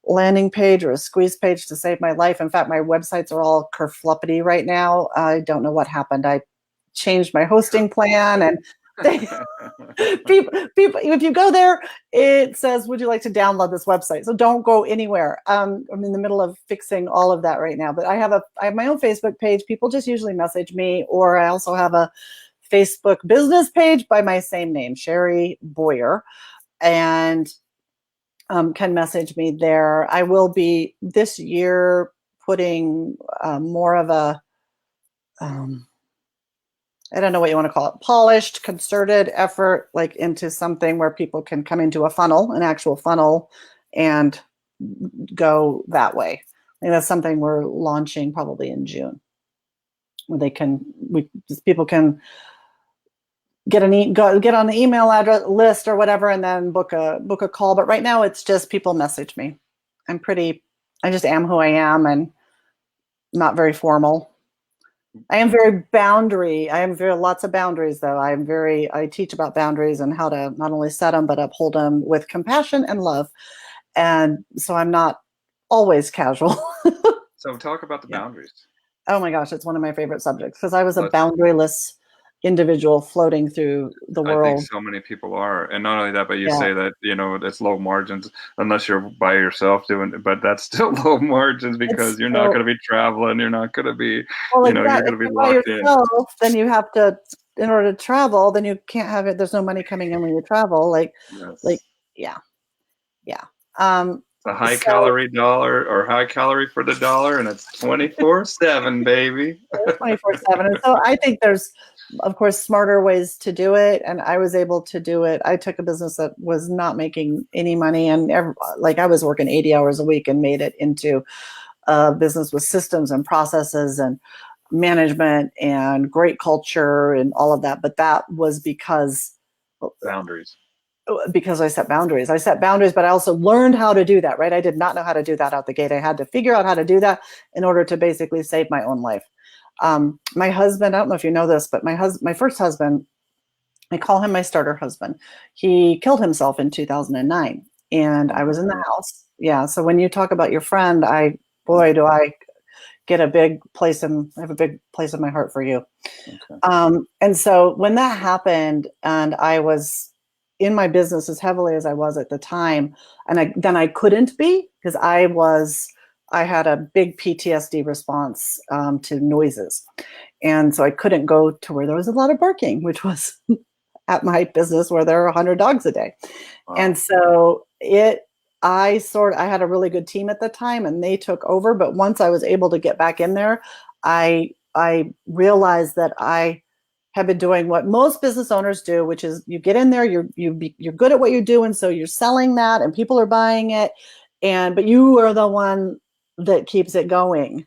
landing page or a squeeze page to save my life. In fact, my websites are all kerfluffety right now. I don't know what happened. I changed my hosting plan, and people, if you go there, it says, would you like to download this website? So don't go anywhere. I'm in the middle of fixing all of that right now, but I have my own Facebook page. People just usually message me, or I also have a Facebook business page by my same name, Sherry Boyer, and can message me there. I will be this year putting more of a, I don't know what you want to call it, polished, concerted effort, like into something where people can come into a funnel, an actual funnel, and go that way. I think that's something we're launching probably in June, where people can get on the email address list or whatever, and then book a call. But right now it's just people message me. I just am who I am, and not very formal. I am very boundary. I am very lots of boundaries, though. I teach about boundaries and how to not only set them, but uphold them with compassion and love. And so I'm not always casual. So talk about the boundaries. Oh my gosh, it's one of my favorite subjects, because I was a boundaryless individual floating through the world. I think so many people are, and not only that, but you say that it's low margins unless you're by yourself doing it, but that's still low margins because you're not going to be traveling, you're not going to be, you're going to be locked in. Then you have to, in order to travel, then you can't have it. There's no money coming in when you travel. Yeah. A high calorie dollar, or high calorie for the dollar, and it's 24/7, baby. 24/7. And so I think there's, of course, smarter ways to do it. And I was able to do it. I took a business that was not making any money, and I was working 80 hours a week, and made it into a business with systems and processes and management and great culture and all of that. But that was because I set boundaries. But I also learned how to do that, right? I did not know how to do that out the gate. I had to figure out how to do that in order to basically save my own life. My husband, I don't know if you know this, but my first husband, I call him my starter husband. He killed himself in 2009, and I was in the house. Yeah. So when you talk about your friend, do I get a big place I have a big place in my heart for you. Okay. And so when that happened, and I was in my business as heavily as I was at the time, and then I couldn't be, because I had a big PTSD response to noises. And so I couldn't go to where there was a lot of barking, which was at my business where there are 100 dogs a day. Wow. And so I had a really good team at the time, and they took over. But once I was able to get back in there, I realized that I have been doing what most business owners do, which is you get in there, you're good at what you do, and so you're selling that, and people are buying it, but you are the one that keeps it going.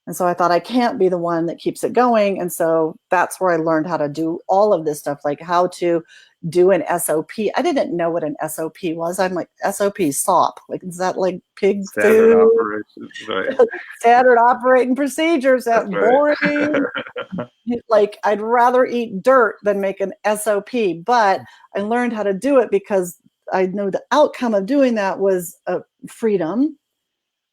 And so I thought, I can't be the one that keeps it going. And so that's where I learned how to do all of this stuff, like how to do an SOP. I didn't know what an SOP was. I'm like, SOP. Like, is that like pig standard food? Operations, right? Standard operating procedures. That's boring. Like, I'd rather eat dirt than make an SOP. But I learned how to do it because I know the outcome of doing that was freedom,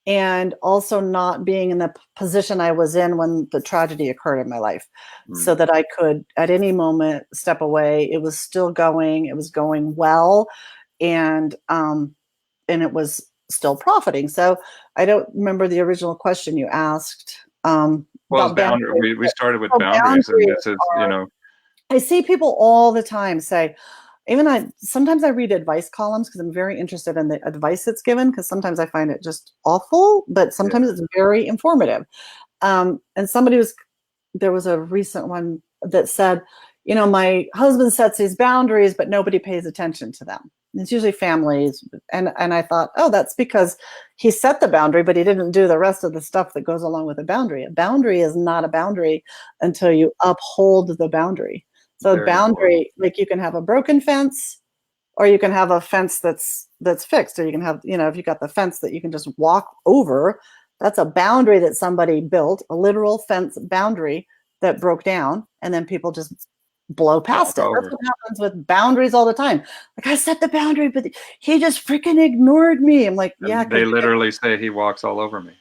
and also not being in the position I was in when the tragedy occurred in my life, so that I could at any moment step away. It was still going. It was going well, and it was still profiting. So I don't remember the original question you asked. Well, boundaries. We started with boundaries, and this is, I see people all the time say, sometimes I read advice columns because I'm very interested in the advice that's given, because sometimes I find it just awful, but sometimes it's very informative. And there was a recent one that said, my husband sets these boundaries, but nobody pays attention to them. It's usually families. And I thought, that's because he set the boundary, but he didn't do the rest of the stuff that goes along with a boundary. A boundary is not a boundary until you uphold the boundary. So a boundary, like, you can have a broken fence, or you can have a fence that's fixed, or you can have, if you got the fence that you can just walk over, That's a boundary that somebody built, a literal fence boundary that broke down, and then people just blow past it. That's what happens with boundaries all the time. Like, I set the boundary, but he just freaking ignored me. I'm like, yeah. And they literally say he walks all over me.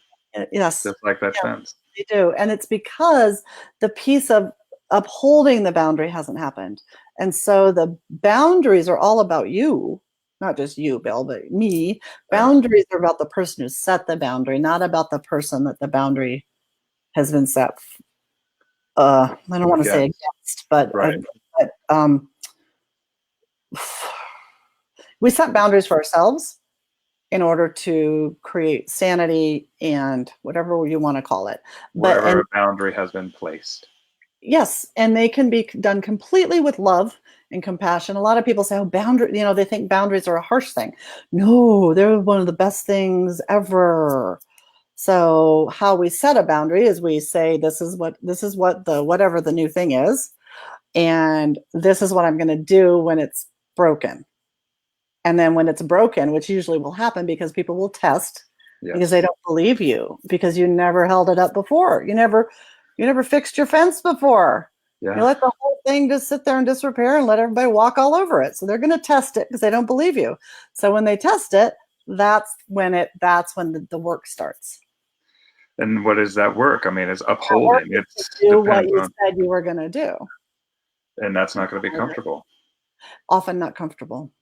Yes. Just like that fence. They do. And it's because the piece of upholding the boundary hasn't happened. And so the boundaries are all about you, not just you, Bill, but me. Boundaries are about the person who set the boundary, not about the person that the boundary has been set. I don't want to say against, but, we set boundaries for ourselves in order to create sanity and whatever you want to call it. Wherever a boundary has been placed. Yes, and they can be done completely with love and compassion. A lot of people say, oh, boundary, they think boundaries are a harsh thing. No, they're one of the best things ever. So how we set a boundary is we say, this is what the whatever the new thing is, and this is what I'm going to do when it's broken. And then when it's broken, which usually will happen because people will test because they don't believe you, because you never held it up before. You never fixed your fence before. You let the whole thing just sit there in disrepair and let everybody walk all over it. So they're going to test it because they don't believe you. So when they test it, that's when the work starts. And what is that work? I mean, it's upholding. It's do what you said you were going to do. And that's not going to be comfortable. Often not comfortable.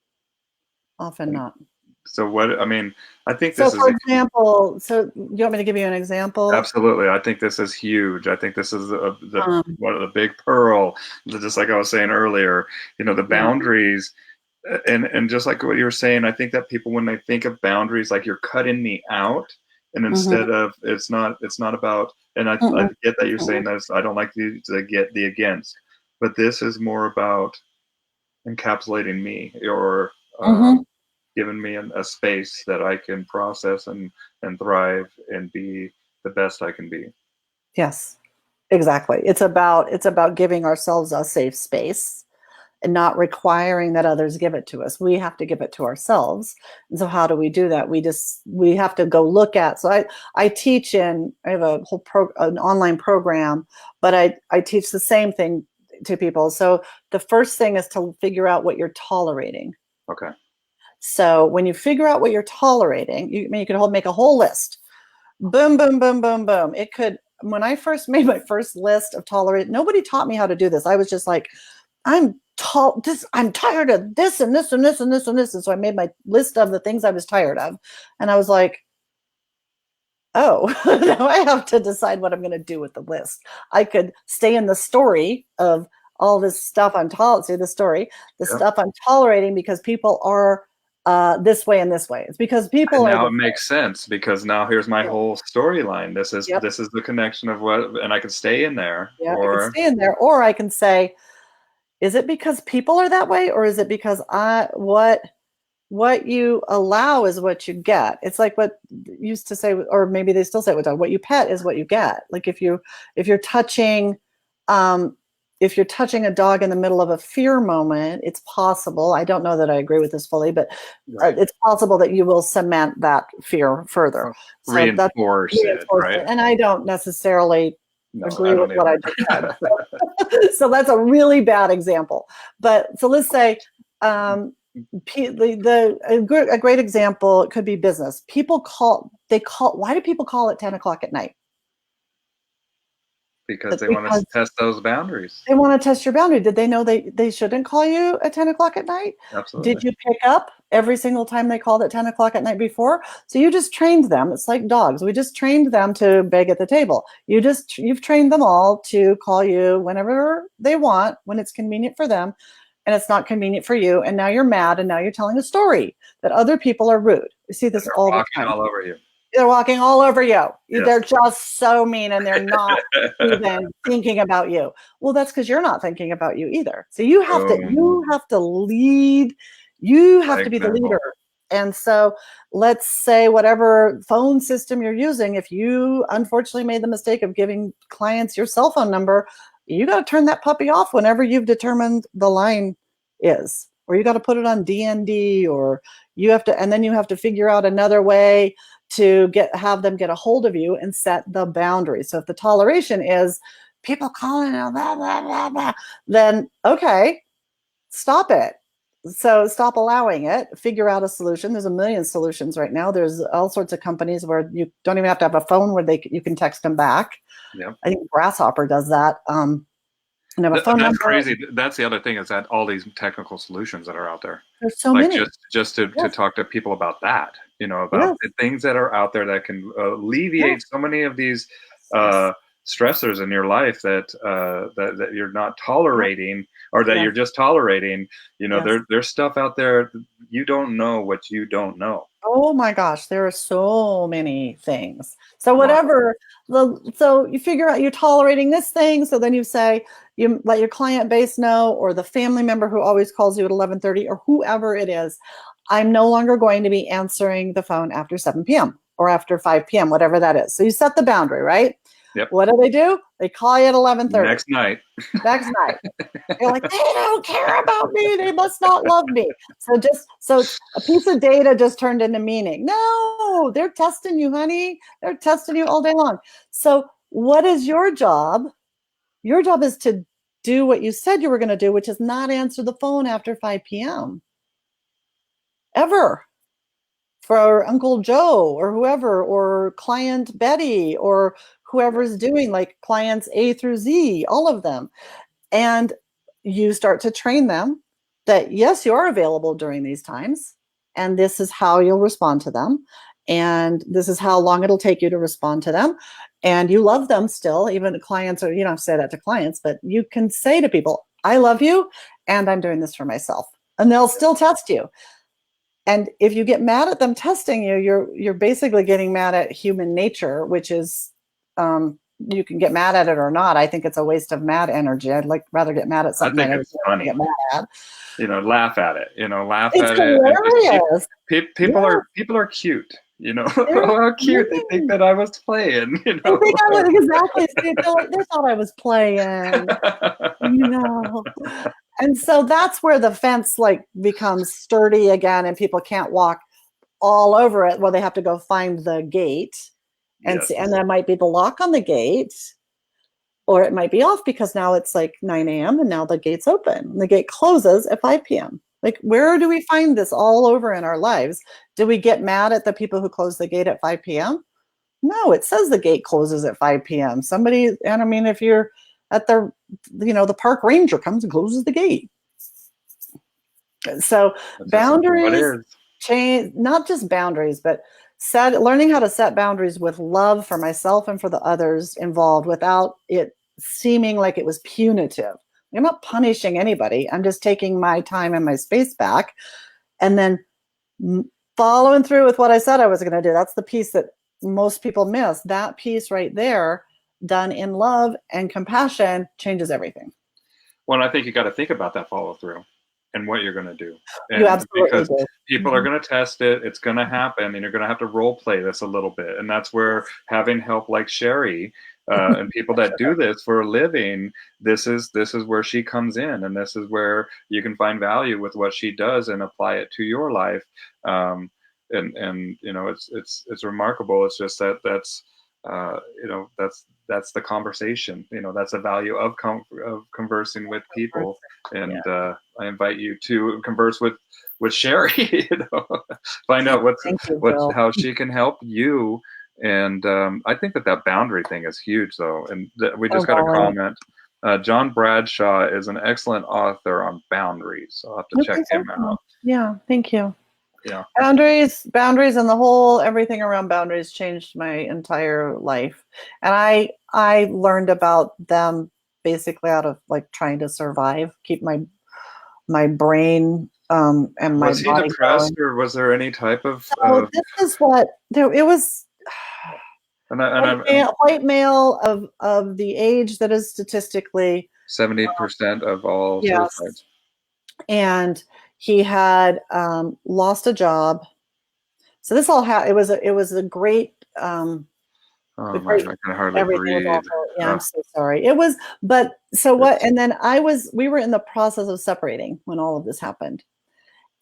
Often not. So what, I mean, I think this is... So for example, so you want me to give you an example? Absolutely. I think this is huge. I think this is one of the big pearl, just like I was saying earlier, the boundaries, and just like what you were saying, I think that people, when they think of boundaries, like you're cutting me out, and instead of, it's not about, and I get that you're saying that I don't like to get the against, but this is more about encapsulating me, or giving me a space that I can process and thrive and be the best I can be. Yes, exactly. It's about giving ourselves a safe space and not requiring that others give it to us. We have to give it to ourselves. And so how do we do that? We have to go look at, so I teach I have a whole an online program, but I teach the same thing to people. So the first thing is to figure out what you're tolerating. Okay. So when you figure out what you're tolerating, you could make a whole list. Boom, boom, boom, boom, boom. It could, when I first made my first list of tolerate, nobody taught me how to do this. I was just like, I'm tired of this and this and this and this and this. And so I made my list of the things I was tired of. And I was like, oh, now I have to decide what I'm going to do with the list. I could stay in the story of all this stuff I'm tolerating, stuff I'm tolerating because people are this way and this way. It's because people now it makes sense, because now here's my whole storyline. This is the connection of what, and I can stay in there. I can stay in there, or I can say, is it because people are that way, or is it because what you allow is what you get? It's like what used to say, or maybe they still say it with dog, what you pet is what you get. Like if you're touching a dog in the middle of a fear moment, it's possible, I don't know that I agree with this fully, but it's possible that you will cement that fear further. So reinforce it, right? And I don't necessarily agree with what I just said. So that's a really bad example. But so let's say a great example, it could be business. Why do people call at 10 o'clock at night? Because they want to test those boundaries. They want to test your boundary. Did they know they shouldn't call you at 10 o'clock at night? Absolutely. Did you pick up every single time they called at 10 o'clock at night before? So you just trained them. It's like dogs. We just trained them to beg at the table. You've trained them all to call you whenever they want, when it's convenient for them, and it's not convenient for you. And now you're mad, and now you're telling a story that other people are rude. You see this all the time. All over you. They're walking all over you. Yes. They're just so mean, and they're not even thinking about you. Well, that's because you're not thinking about you either. So you have to lead. You have to be the leader. And so let's say whatever phone system you're using, if you unfortunately made the mistake of giving clients your cell phone number, you got to turn that puppy off whenever you've determined the line is, or you got to put it on DND, or you have to, and then you have to figure out another way to have them get a hold of you and set the boundaries. So if the toleration is people calling, blah, blah, blah, blah, then okay, stop it. So stop allowing it, figure out a solution. There's a million solutions right now. There's all sorts of companies where you don't even have to have a phone where you can text them back. Yep. I think Grasshopper does that. And have a phone That's number. crazy. That's the other thing, is that all these technical solutions that are out there. There's so many. Just to talk to people about that, about the things that are out there that can alleviate so many of these stressors in your life that that you're not tolerating, or that you're just tolerating. There's stuff out there you don't know what you don't know. Oh my gosh, there are so many things. So whatever, so you figure out you're tolerating this thing. So then you say, you let your client base know, or the family member who always calls you at 11:30, or whoever it is, I'm no longer going to be answering the phone after 7 p.m. or after 5 p.m., whatever that is. So you set the boundary, right? Yep. What do? They call you at 11:30. Next night. You're like, they don't care about me. They must not love me. So a piece of data just turned into meaning. No, they're testing you, honey. They're testing you all day long. So what is your job? Your job is to do what you said you were going to do, which is not answer the phone after 5 p.m. ever. For Uncle Joe or whoever, or client Betty, or whoever's doing, like clients A through Z, all of them. And you start to train them that, yes, you are available during these times, and this is how you'll respond to them. And this is how long it'll take you to respond to them. And you love them still, even clients, or you don't say that to clients, but you can say to people, I love you, and I'm doing this for myself. And they'll still test you. And if you get mad at them testing you, you're basically getting mad at human nature, which is, you can get mad at it or not. I think it's a waste of mad energy. I'd rather get mad at something. I think it's funny. Get mad at. Laugh at it. Laugh it's at hilarious. it. People are cute. Oh, how cute! They think that I was playing. They think I was exactly. They thought I was playing. And so that's where the fence becomes sturdy again, and people can't walk all over it. Well, they have to go find the gate and see, and that might be the lock on the gate, or it might be off because now it's 9 a.m. and now the gate's open. The gate closes at 5 p.m. Where do we find this all over in our lives? Do we get mad at the people who close the gate at 5 p.m.? No, it says the gate closes at 5 p.m. If you're at the park ranger comes and closes the gate. So boundaries change, not just boundaries, but learning how to set boundaries with love for myself and for the others involved, without it seeming like it was punitive. I'm not punishing anybody. I'm just taking my time and my space back, and then following through with what I said I was going to do. That's the piece that most people miss. That piece right there, done in love and compassion, changes everything. Well, I think you got to think about that follow through and what you're going to do. You absolutely because do. People are going to test it. It's going to happen, and you're going to have to role play this a little bit. And that's where having help like Sherry and people that do this for a living, this is where she comes in, and this is where you can find value with what she does and apply it to your life. And it's remarkable. It's just that's the conversation. That's the value of conversing with people. And I invite you to converse with Sherry. Find out how she can help you. And I think that boundary thing is huge, though. And we just got a comment. John Bradshaw is an excellent author on boundaries. So I'll have to check him out. Yeah, thank you. Yeah. Boundaries and everything around boundaries changed my entire life. And I learned about them basically out of trying to survive, keep my brain and my body. Was he depressed going. Or was there any type of this is what it was. White male of the age that is statistically 70% of all suicides. And he had lost a job. So this all it was a great I can hardly breathe. Yeah, I'm so sorry. It was, but so what? And then we were in the process of separating when all of this happened.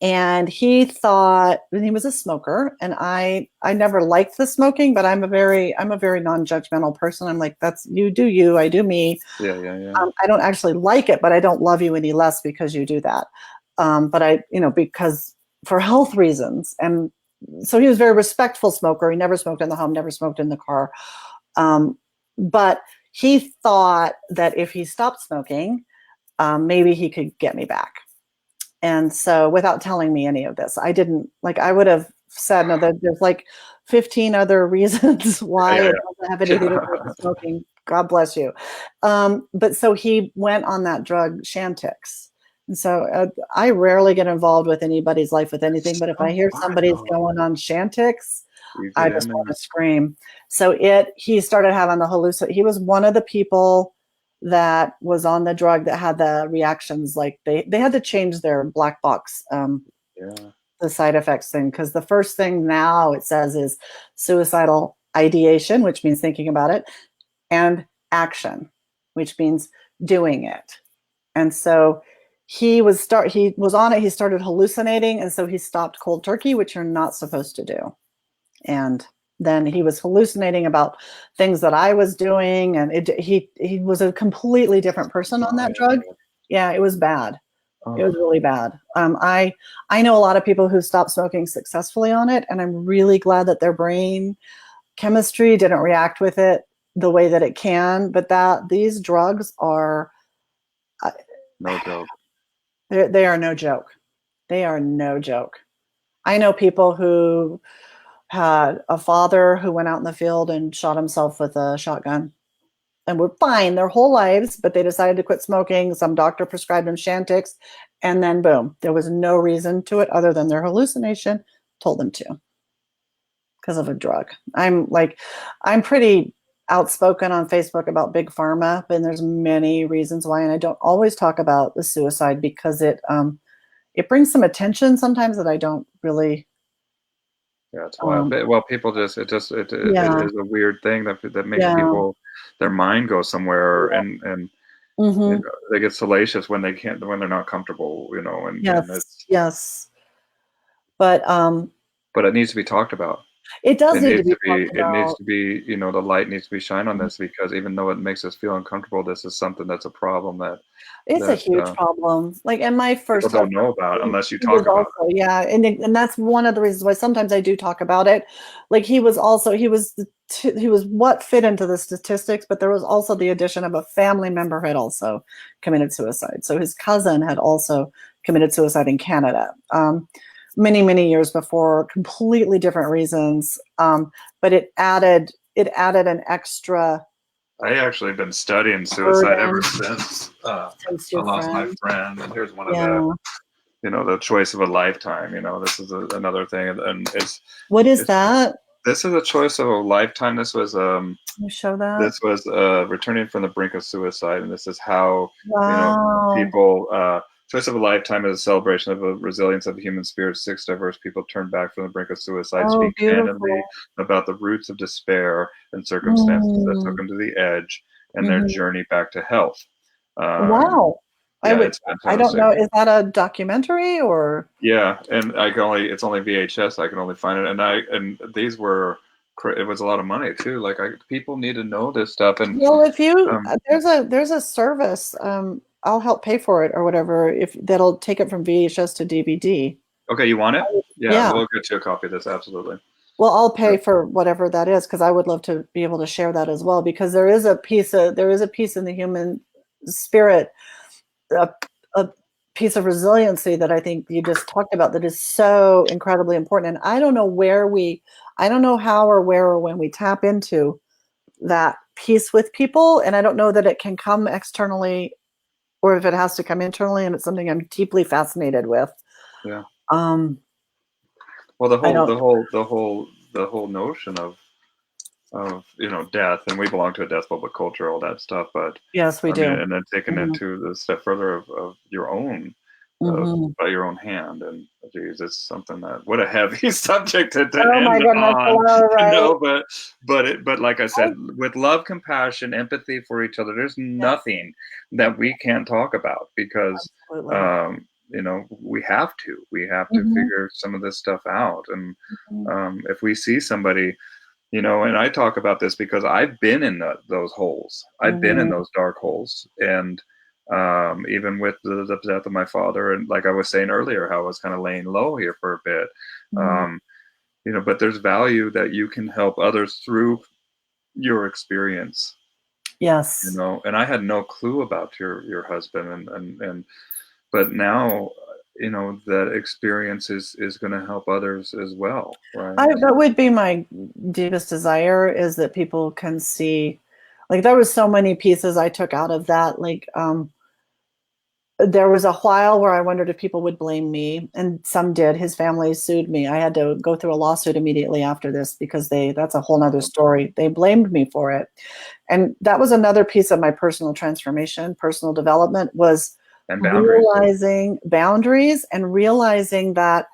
and he thought, and he was a smoker, and I never liked the smoking, but I'm a very non-judgmental person. I'm like, that's, you do you, I do me. Yeah, yeah, yeah. I don't actually like it, but I don't love you any less because you do that. But I, because for health reasons. And so he was a very respectful smoker. He never smoked in the home, never smoked in the car. But he thought that if he stopped smoking, maybe he could get me back. And so without telling me any of this, I didn't, like, I would have said, no, there's like 15 other reasons why Yeah, it doesn't have anything to do with smoking. God bless you. But so he went on that drug, Chantix. And so I rarely get involved with anybody's life with anything, but if I hear somebody's going on Chantix, I just want to scream. So he started having the hallucination. He was one of the people that was on the drug that had the reactions. Like they had to change their black box, the side effects thing. Because the first thing now it says is suicidal ideation, which means thinking about it, and action, which means doing it. And so he was on it. He started hallucinating. And so he stopped cold turkey, which you're not supposed to do. And then he was hallucinating about things that I was doing. And he was a completely different person on that drug. Yeah, it was bad. It was really bad. I know a lot of people who stopped smoking successfully on it. And I'm really glad that their brain chemistry didn't react with it the way that it can. But these drugs are no joke. They are no joke. They are no joke. I know people who had a father who went out in the field and shot himself with a shotgun and were fine their whole lives, but they decided to quit smoking. Some doctor prescribed them Chantix, and then boom, there was no reason to it other than their hallucination told them to because of a drug. I'm pretty outspoken on Facebook about big pharma, and there's many reasons why, and I don't always talk about the suicide because it brings some attention sometimes that I don't really. Yeah, it's wild. Well, people it is a weird thing that makes people, their mind go somewhere, and they get salacious when they're not comfortable, and yes, but it needs to be talked about. It does need to be talked about. It needs to be, the light needs to be shined on this, because even though it makes us feel uncomfortable, this is something that's a problem it's a huge problem. Like, and my first people don't know about unless you talk about it. Yeah, and that's one of the reasons why sometimes I do talk about it. Like he was what fit into the statistics, but there was also the addition of a family member had also committed suicide. So his cousin had also committed suicide in Canada. Many years before, completely different reasons. But it added an extra. I actually been studying suicide ever since I lost my friend, and here's one of the choice of a lifetime. This is another thing, and what is that? This is a choice of a lifetime. This was Can you show that? This was returning from the brink of suicide, and this is how people. Choice of a lifetime is a celebration of the resilience of the human spirit. 6 diverse people turned back from the brink of suicide, speak candidly about the roots of despair and circumstances that took them to the edge and their journey back to health. Wow. I don't know. Is that a documentary or? Yeah, and it's only VHS. I can only find it, and these were. It was a lot of money too. Like people need to know this stuff. And well, if you there's a service. I'll help pay for it or whatever, if that'll take it from VHS to DVD. Okay, you want it? Yeah. We'll get you a copy of this. Absolutely. Well, I'll pay for whatever that is, because I would love to be able to share that as well, because there is a piece in the human spirit, a piece of resiliency that I think you just talked about that is so incredibly important. And I don't know how or where or when we tap into that piece with people, and I don't know that it can come externally or if it has to come internally, and it's something I'm deeply fascinated with. Yeah. Well, the whole notion of death, and we belong to a death public culture, all that stuff. But yes, we do. And then taken into the step further of your own, by your own hand, and geez, it's something that what a heavy subject to end on. But like I said, with love, compassion, empathy for each other, there's nothing that we can't talk about, because we have to Mhm. figure some of this stuff out. And Mhm. if we see somebody, and I talk about this because I've been in those holes. I've been in Mhm. those dark holes. And even with the death of my father, and like I was saying earlier, how I was kind of laying low here for a bit. Mhm. Um, but there's value that you can help others through your experience, Yes. and I had no clue about your husband, and but now, that experience is going to help others as well, right? That would be my deepest desire, is that people can see, like, there was so many pieces I took out of that. Like, there was a while where I wondered if people would blame me, and some did. His family sued me. I had to go through a lawsuit immediately after this because that's a whole nother story. They blamed me for it. And that was another piece of my personal transformation, personal development, was And boundaries. realizing boundaries and realizing that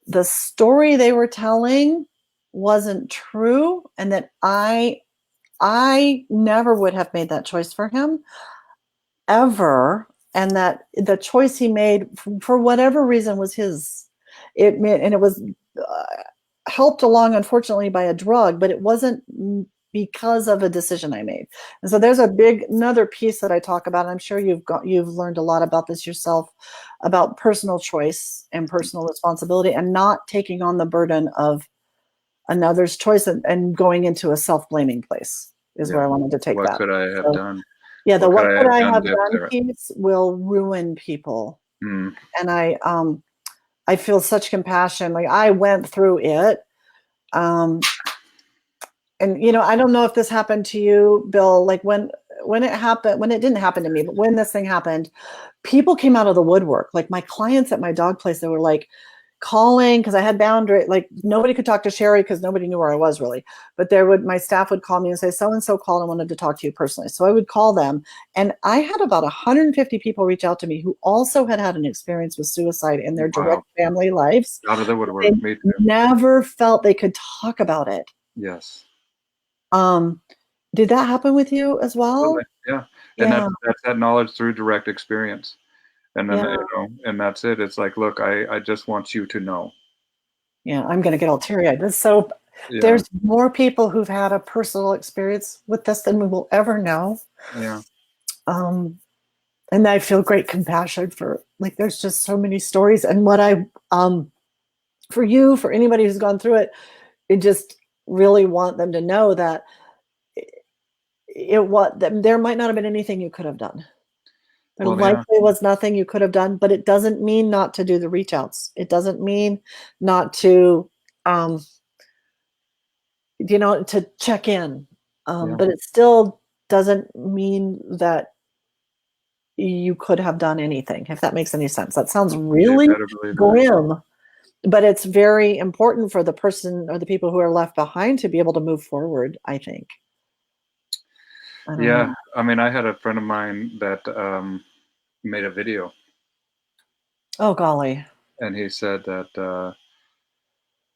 the story they were telling wasn't true, and that I never would have made that choice for him ever, and that the choice he made for whatever reason was his. It was helped along, unfortunately, by a drug, but it wasn't because of a decision I made. And so there's another piece that I talk about. And I'm sure you've learned a lot about this yourself, about personal choice and personal responsibility, and not taking on the burden of another's choice, and going into a self-blaming place is where Yeah. I wanted to take What that. could I have So done? yeah, the What could what I could have I done have done different? piece will ruin people. Mm. And I feel such compassion. Like, I went through it. Um, and I don't know if this happened to you, Bill, like when it happened, when it didn't happen to me, but when this thing happened, people came out of the woodwork. Like, my clients at my dog place, they were like calling, because I had boundary. Like, nobody could talk to Sherry because nobody knew where I was, really. But my staff would call me and say, so and so called and wanted to talk to you personally. So I would call them, and I had about 150 people reach out to me who also had had an experience with suicide in their Wow. direct family lives. Out of the They woodwork. Me too. never felt they could talk about it. Yes. um did that happen with you as Absolutely. well? Yeah. And Yeah. that's that knowledge through direct experience. And then, Yeah. and that's it. It's like, look, I just want you to know. Yeah, I'm gonna get all teary-eyed. Yeah. There's more people who've had a personal experience with this than we will ever know. Yeah. um and I feel great compassion for, like, there's just so many stories. And what I for you, for anybody who's gone through it, I just really want them to know that there might not have been anything you could have done. There Well, yeah. likely was nothing you could have done, but it doesn't mean not to do the reach outs. It doesn't mean not to, um, to check in. Yeah. But it still doesn't mean that you could have done anything, if that makes any sense. That sounds You really better believe that. grim, but it's very important for the person or the people who are left behind to be able to move forward, I think. I don't Yeah. know. I mean, I had a friend of mine that made a video, Oh, golly. and he said that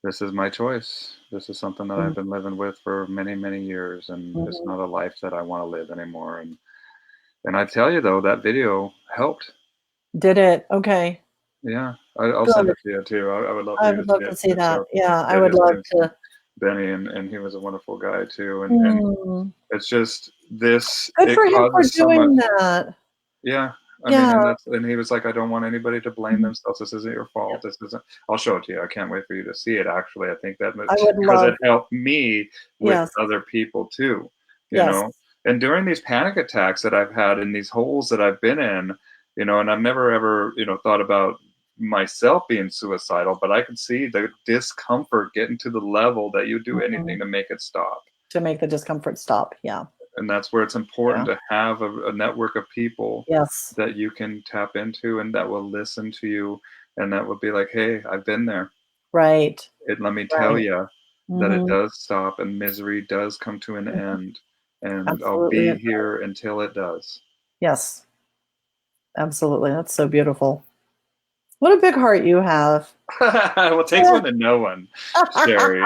this is my choice. This is something that Mm, I've been living with for many, many years, and it's mhm. not a life that I want to live anymore. And I tell you though, that video helped. Did it? Okay. Yeah, I'll send Good. it to you too. I would love for I you to would see love it. to see that. So, Yeah, I yeah, would his love name's to. Benny, and he was a wonderful guy too. And Mm. it's just this. Good It for him for causes so much. doing that. Yeah, I mean, Yeah, and he was like, I don't want anybody to blame mhm. themselves. This isn't your fault. This isn't. I'll show it to you. I can't wait for you to see it. Actually, I think that I much would because it love. helped me with Yes, other people too. You yes. know, and during these panic attacks that I've had in these holes that I've been in, and I've never ever, thought about myself being suicidal, but I could see the discomfort getting to the level that you do anything Mhm. to make it stop. To make the discomfort stop. Yeah, And that's where it's yeah, important to have a network of people yes, that you can tap into and that will listen to you, and that will be like, hey, I've been there. right, Let me tell right. you that it Hmm. does stop and misery does come to an end, and I'll Absolutely. be here until it does. Yes, absolutely. That's so beautiful. What a big heart you have. Well, it takes one to know one, Sherry.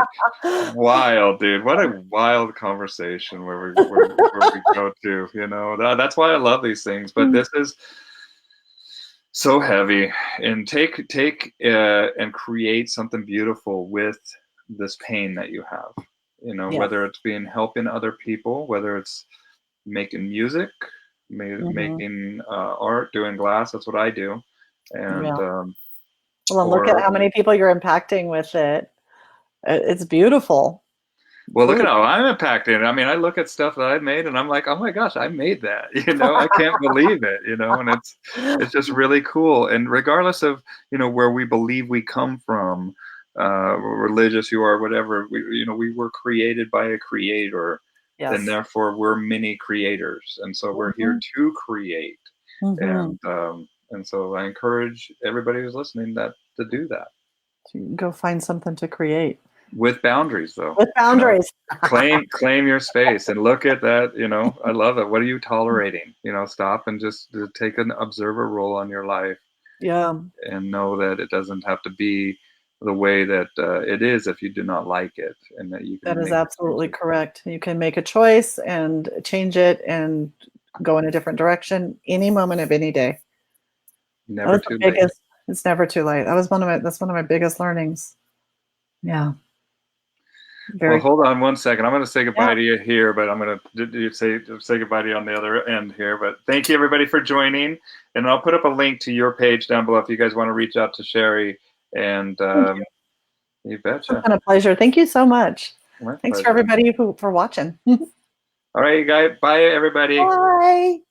Wild, dude. What a wild conversation where we go to. That's why I love these things. But this is So heavy. And take and create something beautiful with this pain that you have. You know, Yes. whether it's being helping other people, whether it's making music, Hmm. making art, doing glass. That's what I do. And Yeah. Well, and look at or how many people you're impacting with it. It's beautiful. well, It's look at really how I'm impacted. I mean, I look at stuff that I've made, and I'm like, oh my gosh, I made that. You know, I can't believe it. You know, and it's just really cool. And regardless of where we believe we come from, religious you are, whatever, we were created by a creator, and yes. therefore we're mini creators, and so we're here Hmm. to create. Hmm. And so I encourage everybody who's listening to do that Go find something to create with boundaries, though. with You know, boundaries. claim your space and look at that. I love it. What are you tolerating? Stop and just to take an observer role on your life Yeah, and know that it doesn't have to be the way that it is if you do not like it, and that you that can is make absolutely changes. correct. You can make a choice and change it and go in a different direction any moment of any day. That Never was the too late. biggest. It's never too late. That's one of my biggest learnings. Yeah, Well, very hold cool. on one second. I'm going to say Yeah. goodbye to you here, but I'm going to say goodbye to you on the other end here. But thank you everybody for joining, and I'll put up a link to your page down below if you guys want to reach out to Sherry. And Thank you. you It's betcha. been a pleasure. Thank you so much. My Thanks for pleasure. everybody for watching. All right, you guys. Bye, everybody. Bye.